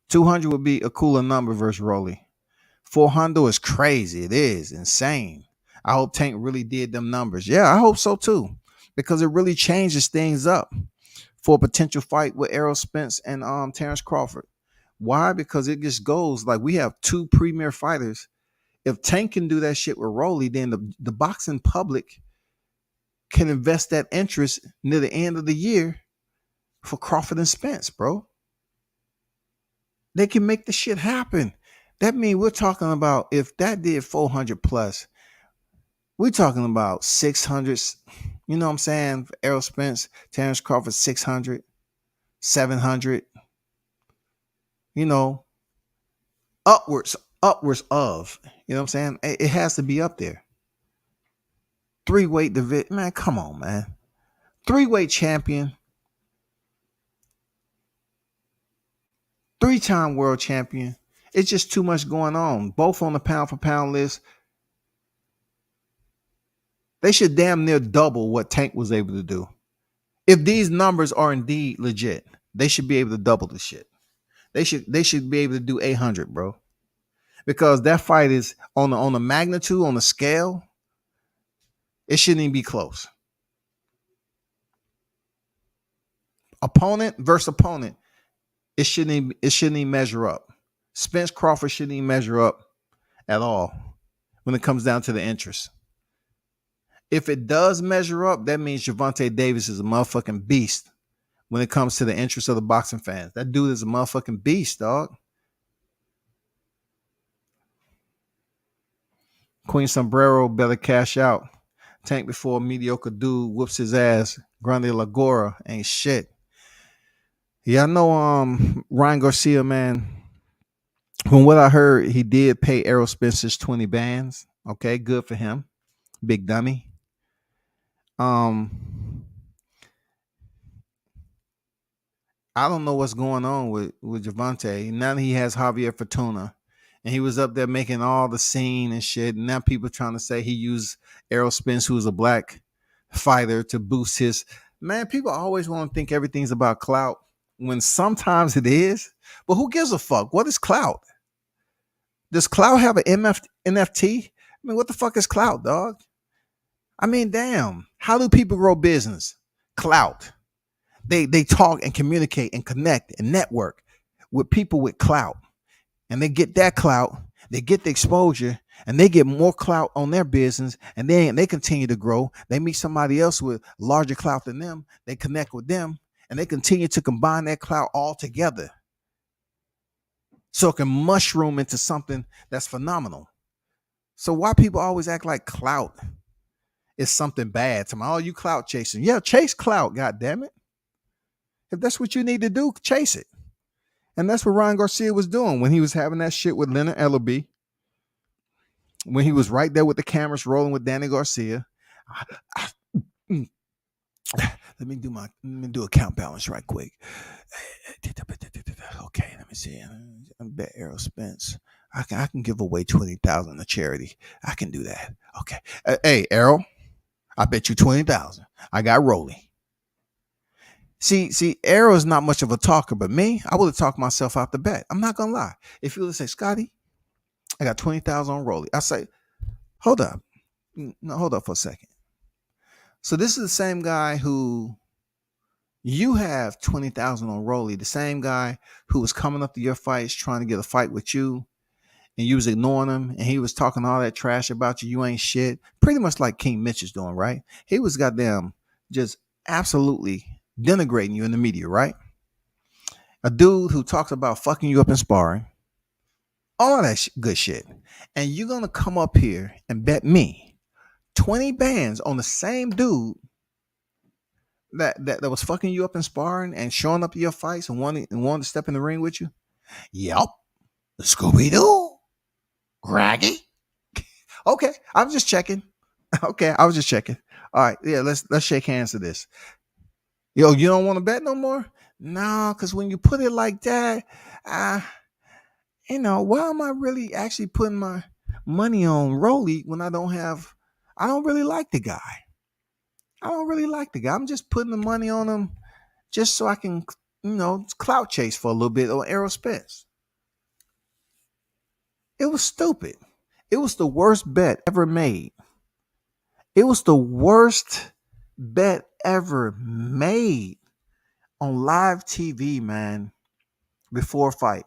200 would be a cooler number versus Rolly. 400 is crazy. It is insane. I hope Tank really did them numbers. Yeah, I hope so too, because it really changes things up for a potential fight with Errol Spence and Terrence Crawford. Why? Because it just goes like we have 2 premier fighters. If Tank can do that shit with Rolly, then the boxing public can invest that interest near the end of the year for Crawford and Spence, bro. They can make the shit happen. That means we're talking about, if that did 400 plus, we're talking about 600, you know what I'm saying? For Errol Spence, Terrence Crawford, 600, 700, you know, upwards of, you know what I'm saying? It has to be up there. 3-weight division, man, come on, man. 3-weight champion, 3-time world champion. It's just too much going on. Both on the pound for pound list. They should damn near double what Tank was able to do. If these numbers are indeed legit, they should be able to double the shit. They should be able to do 800, bro. Because that fight is on the magnitude, on the scale, it shouldn't even be close. Opponent versus opponent, it shouldn't even measure up. Spence Crawford shouldn't even measure up at all when it comes down to the interest. If it does measure up, that means Gervonta Davis is a motherfucking beast when it comes to the interest of the boxing fans. That dude is a motherfucking beast, dog. Queen Sombrero better cash out. Tank before a mediocre dude whoops his ass. Grande Lagora ain't shit. Yeah, I know Ryan Garcia, man. From what I heard, he did pay Errol Spence's 20 bands. Okay, good for him. Big dummy. I don't know what's going on with Gervonta. Now he has Javier Fortuna, and he was up there making all the scene and shit. And now people trying to say he used Errol Spence, who's a black fighter, to boost his. Man, people always want to think everything's about clout when sometimes it is. But who gives a fuck? What is clout? Does Clout have an NFT? I mean, what the fuck is Clout, dog? I mean, damn. How do people grow business? Clout. They talk and communicate and connect and network with people with clout. And they get that clout, they get the exposure, and they get more clout on their business, and then they continue to grow. They meet somebody else with larger clout than them, they connect with them, and they continue to combine that clout all together. So it can mushroom into something that's phenomenal. So why people always act like clout is something bad? To my all you clout chasing. Yeah, chase clout, god damn it. If that's what you need to do, chase it. And that's what Ryan Garcia was doing when he was having that shit with Leonard Ellerby. When he was right there with the cameras rolling with Danny Garcia. Let me do account balance right quick. Okay, let me see. I bet Errol Spence. I can give away 20,000 to charity. I can do that. Okay. Hey, Errol, I bet you 20,000. I got Rolly. See, Errol's not much of a talker, but me, I would have talked myself out the bet. I'm not gonna lie. If you would say, Scotty, I got 20,000 on Rolly, I say, hold up. No, hold up for a second. So this is the same guy who you have 20,000 on Rolly, the same guy who was coming up to your fights trying to get a fight with you, and you was ignoring him, and he was talking all that trash about you. You ain't shit. Pretty much like King Mitch is doing, right? He was goddamn just absolutely denigrating you in the media, right? A dude who talks about fucking you up in sparring, all that good shit. And you're going to come up here and bet me 20 bands on the same dude that was fucking you up in sparring and showing up to your fights and wanting to step in the ring with you? Yep. Scooby-Doo. Graggy. Okay, I was just checking. Okay, I was just checking. All right, yeah, let's shake hands to this. Yo, you don't want to bet no more? No, because when you put it like that, why am I really actually putting my money on Rolly when I don't really like the guy. I'm just putting the money on him just so I can, clout chase for a little bit on Errol Spence. It was stupid. It was the worst bet ever made. It was the worst bet ever made on live TV, man, before a fight.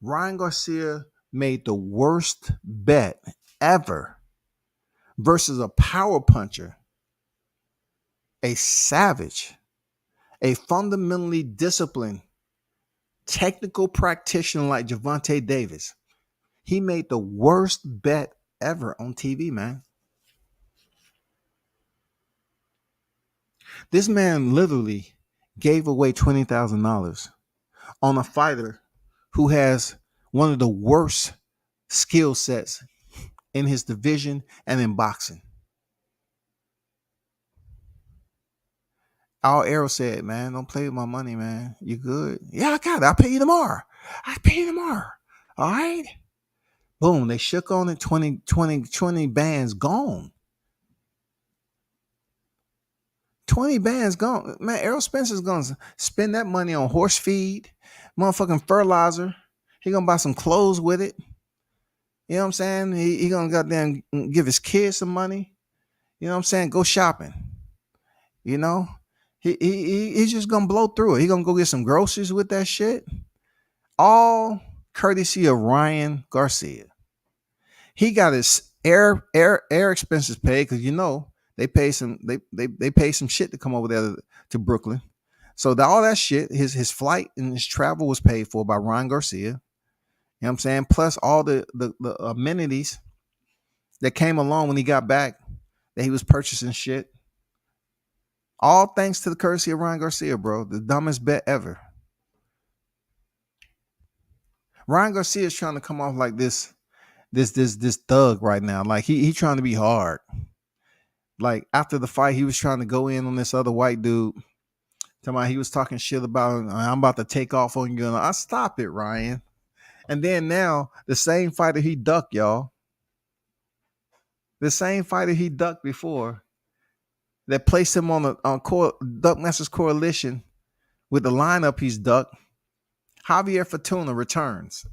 Ryan Garcia made the worst bet ever versus a power puncher, a savage, a fundamentally disciplined, technical practitioner like Gervonta Davis. He made the worst bet ever on TV, man. This man literally gave away $20,000 on a fighter who has one of the worst skill sets in his division and in boxing. All Errol said, man, don't play with my money, man. You good? Yeah, I got it. I'll pay you tomorrow. All right. Boom. They shook on it. 20 bands gone. 20 bands gone. Man, Errol Spencer's going to spend that money on horse feed, motherfucking fertilizer. He going to buy some clothes with it. You know what I'm saying? He going to goddamn give his kids some money. You know what I'm saying? Go shopping. You know? He's just going to blow through it. He going to go get some groceries with that shit. All courtesy of Ryan Garcia. He got his air expenses paid because, they pay some shit to come over there to Brooklyn. So all that shit, his flight and his travel was paid for by Ryan Garcia. You know what I'm saying? Plus all the amenities that came along when he got back, that he was purchasing shit. All thanks to the courtesy of Ryan Garcia, bro. The dumbest bet ever. Ryan Garcia is trying to come off like this thug right now. Like he trying to be hard. Like after the fight, he was trying to go in on this other white dude. He was talking shit about, I'm about to take off on you. I stop it, Ryan. And then now the same fighter he ducked, y'all. The same fighter he ducked before, that placed him on Duck Masters Coalition with the lineup he's ducked. Javier Fortuna returns.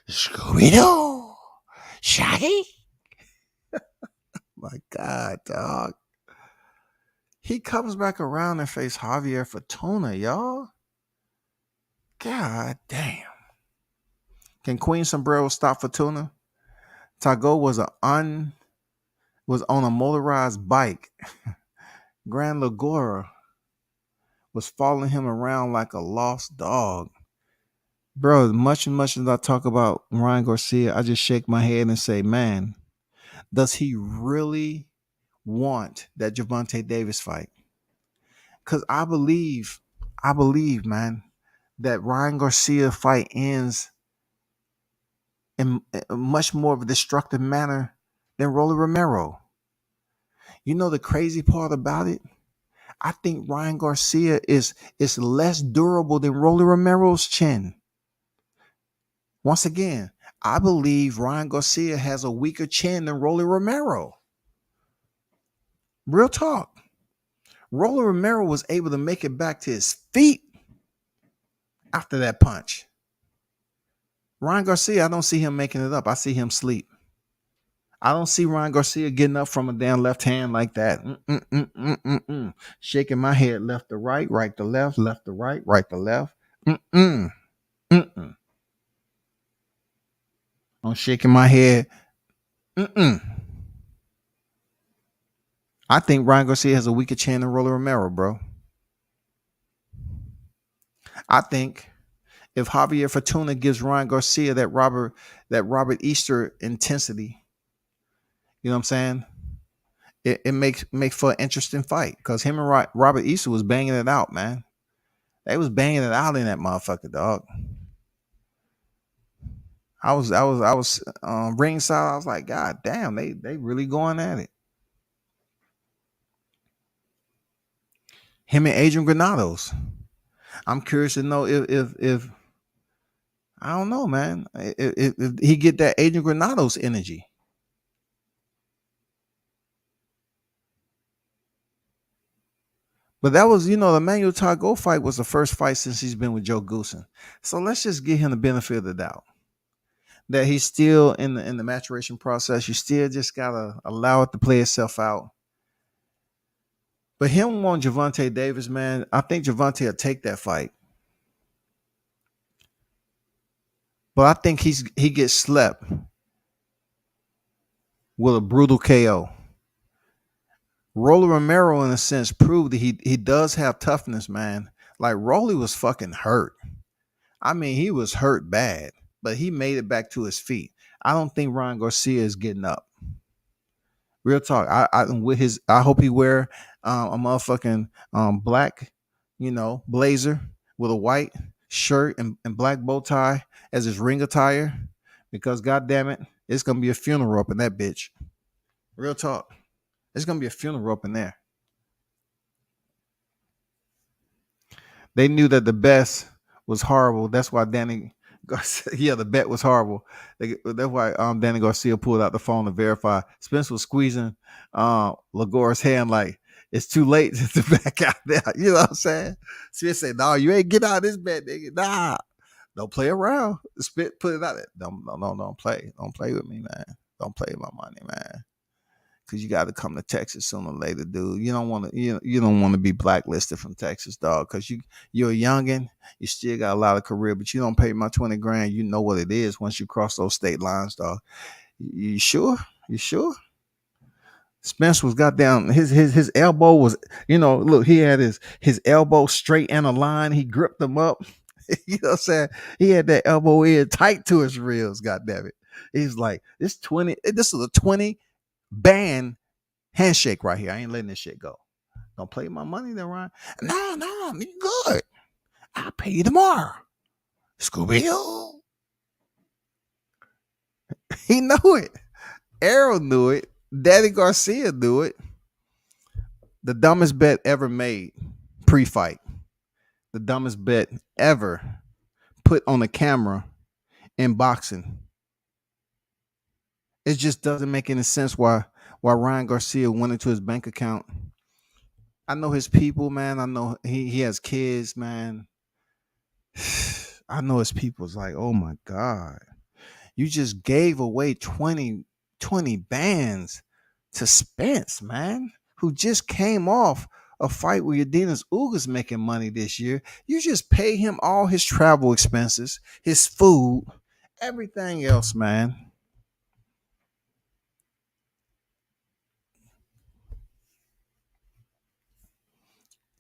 Scooby-Doo! Shaggy? My God, dog. He comes back around and face Javier Fortuna, y'all. God damn. Can Queen Sombrero stop Fortuna? Tago was on a motorized bike. Grand Lagora was following him around like a lost dog. Bro, much as I talk about Ryan Garcia, I just shake my head and say, man, does he really want that Gervonta Davis fight? Because I believe, man, that Ryan Garcia fight ends in a much more of a destructive manner than Rolly Romero. You know the crazy part about it? I think Ryan Garcia is less durable than Rolly Romero's chin. Once again, I believe Ryan Garcia has a weaker chin than Rolly Romero. Real talk. Rolly Romero was able to make it back to his feet after that punch. Ryan Garcia, I don't see him making it up. I see him sleep. I don't see Ryan Garcia getting up from a damn left hand like that. Shaking my head left to right, right to left to right, right to left. I'm shaking my head. I think Ryan Garcia has a weaker chin than Rolly Romero, bro. I think if Javier Fortuna gives Ryan Garcia that Robert Easter intensity, you know what I'm saying? It makes for an interesting fight because him and Robert Easter was banging it out, man. They was banging it out in that motherfucker, dog. I was ringside. I was like, God damn, they really going at it. Him and Adrian Granados. I'm curious to know if I don't know, man. If he get that Adrian Granados energy. But that was, the Emmanuel Tago fight was the first fight since he's been with Joe Goosen. So let's just give him the benefit of the doubt that he's still in the maturation process. You still just gotta allow it to play itself out. But him want Gervonta Davis, man. I think Gervonta will take that fight. But I think he gets slept with a brutal KO. Rolly Romero, in a sense, proved that he does have toughness, man. Like Rolly was fucking hurt. I mean, he was hurt bad, but he made it back to his feet. I don't think Ryan Garcia is getting up. Real talk. I hope he wear a motherfucking black, blazer with a white shirt and black bow tie as his ring attire, because God damn it, it's gonna be a funeral up in that bitch. Real talk. It's gonna be a funeral up in there. They knew that the best was horrible. That's why Danny Garcia, the bet was horrible. That's why Danny Garcia pulled out the phone to verify. Spence was squeezing Lagora's hand like it's too late to back out there. You know what I'm saying? Spence said, "No, you ain't get out of this bet, nigga. Nah, don't play around." Spence put it out there. Don't play. Don't play with me, man. Don't play with my money, man. Because you got to come to Texas sooner or later, dude. You don't want to you don't want to be blacklisted from Texas, dog. Because you're a youngin, you still got a lot of career, but you don't pay my 20 grand. You know what it is once you cross those state lines, dog. You sure? You sure? Spence was got down. His elbow was, look, he had his elbow straight and aligned. He gripped them up. You know what I'm saying? He had that elbow in tight to his ribs. God damn it. He's like, this is a 20 band handshake right here. I ain't letting this shit go. Don't play my money then, Ryan. No, you good. I'll pay you tomorrow. Scooby-Doo. He knew it. Errol knew it. Danny Garcia knew it. The dumbest bet ever made pre-fight. The dumbest bet ever put on a camera in boxing. It just doesn't make any sense why Ryan Garcia went into his bank account. I know his people, man. I know he has kids, man. I know it's people's like, oh my God, you just gave away 20 bands to Spence, man, who just came off a fight where Yadina's Uga's making money this year. You just pay him all his travel expenses, his food, everything else, man.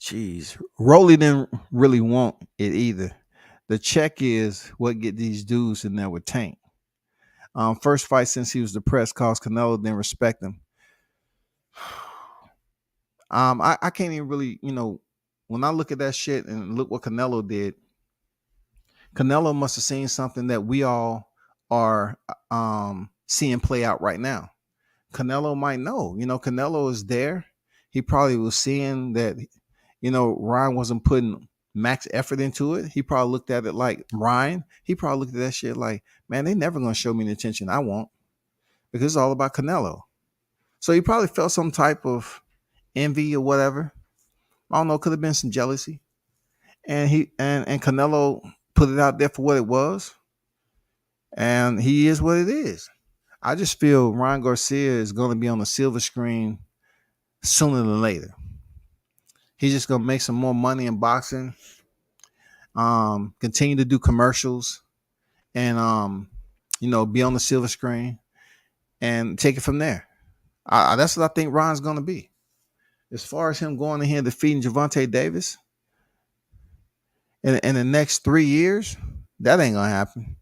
Jeez, Rolly didn't really want it either. The check is what get these dudes in there with Tank. First fight since he was depressed caused Canelo didn't respect him. I can't even really, when I look at that shit and look what Canelo did, Canelo must have seen something that we all are seeing play out right now. Canelo might know. Canelo is there. He probably was seeing that, Ryan wasn't putting max effort into it. He probably looked at it like Ryan. He probably looked at that shit like, man, they never gonna show me the attention I want because it's all about Canelo. So he probably felt some type of envy or whatever. I don't know. Could have been some jealousy, and and Canelo put it out there for what it was, and he is what it is. I just feel Ryan Garcia is going to be on the silver screen sooner than later. He's just going to make some more money in boxing, continue to do commercials, and be on the silver screen and take it from there. That's what I think Ryan's going to be. As far as him going in here defeating Gervonta Davis in the next 3 years, that ain't going to happen.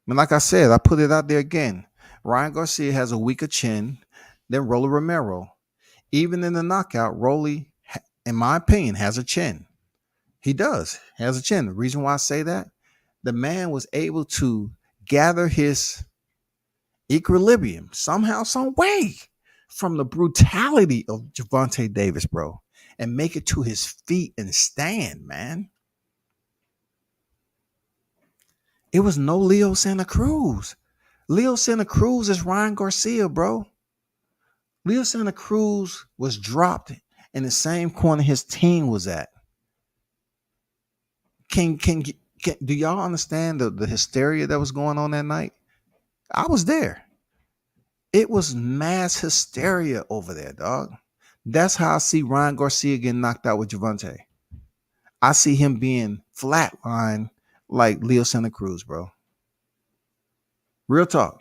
And like I said, I put it out there again. Ryan Garcia has a weaker chin than Rolly Romero. Even in the knockout, Rolly, in my opinion, has a chin. He does, has a chin. The reason why I say that, the man was able to gather his equilibrium somehow, some way from the brutality of Gervonta Davis, bro, and make it to his feet and stand, man. It was no Leo Santa Cruz. Leo Santa Cruz is Ryan Garcia, bro. Leo Santa Cruz was dropped in the same corner his team was at. Can do y'all understand the hysteria that was going on that night? I was there. It was mass hysteria over there, dog. That's how I see Ryan Garcia getting knocked out with Gervonta. I see him being flatlined like Leo Santa Cruz, bro. Real talk.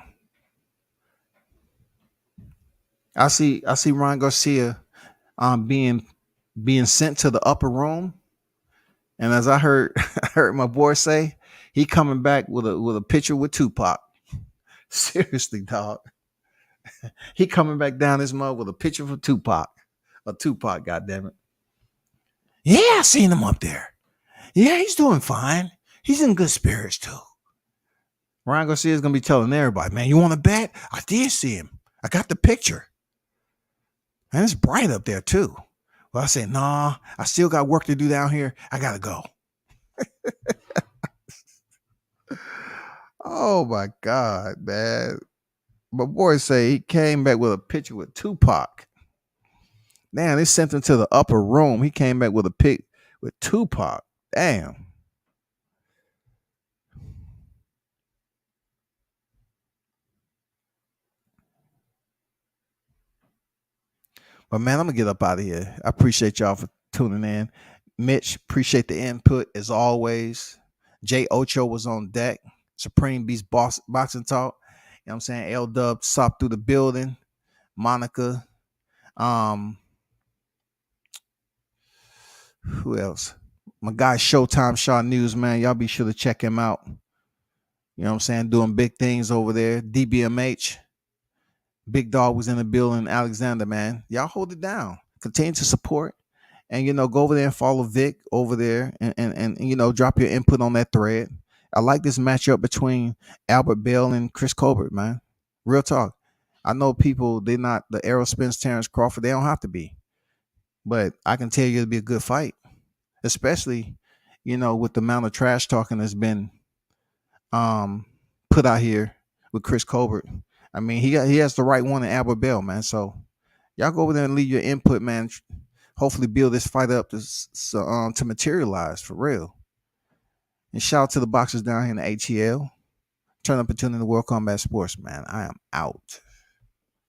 I see Ryan Garcia being sent to the upper room. And as I heard heard my boy say, he coming back with a picture with Tupac. Seriously, dog. He coming back down this mug with a picture of Tupac. A Tupac, goddammit. Yeah, I seen him up there. Yeah, he's doing fine. He's in good spirits too. Ryan Garcia is gonna be telling everybody, man, you want to bet? I did see him. I got the picture. And it's bright up there too. Well, I said, nah, I still got work to do down here. I gotta go. Oh my God, man. My boy say he came back with a picture with Tupac. Man, they sent him to the upper room. He came back with a pic with Tupac. Damn. But man, I'm gonna get up out of here. I appreciate y'all for tuning in. Mitch, appreciate the input as always. Jay Ocho was on deck. Supreme Beast Boxing Talk. You know what I'm saying? L Dub sopped through the building. Monica. Who else? My guy Showtime Shaw News, man. Y'all be sure to check him out. You know what I'm saying? Doing big things over there. DBMH. Big Dog was in the building. Alexander, man. Y'all hold it down. Continue to support. And, go over there and follow Vic over there and drop your input on that thread. I like this matchup between Albert Bell and Chris Colbert, man. Real talk. I know people, they're not the Errol Spence, Terrence Crawford. They don't have to be. But I can tell you it'll be a good fight. Especially, with the amount of trash talking that's been put out here with Chris Colbert. I mean, he has the right one in Albert Bell, man. So y'all go over there and leave your input, man. Hopefully build this fight up to materialize for real. And shout out to the boxers down here in the ATL. Turn up and tune in to World Combat Sports, man. I am out.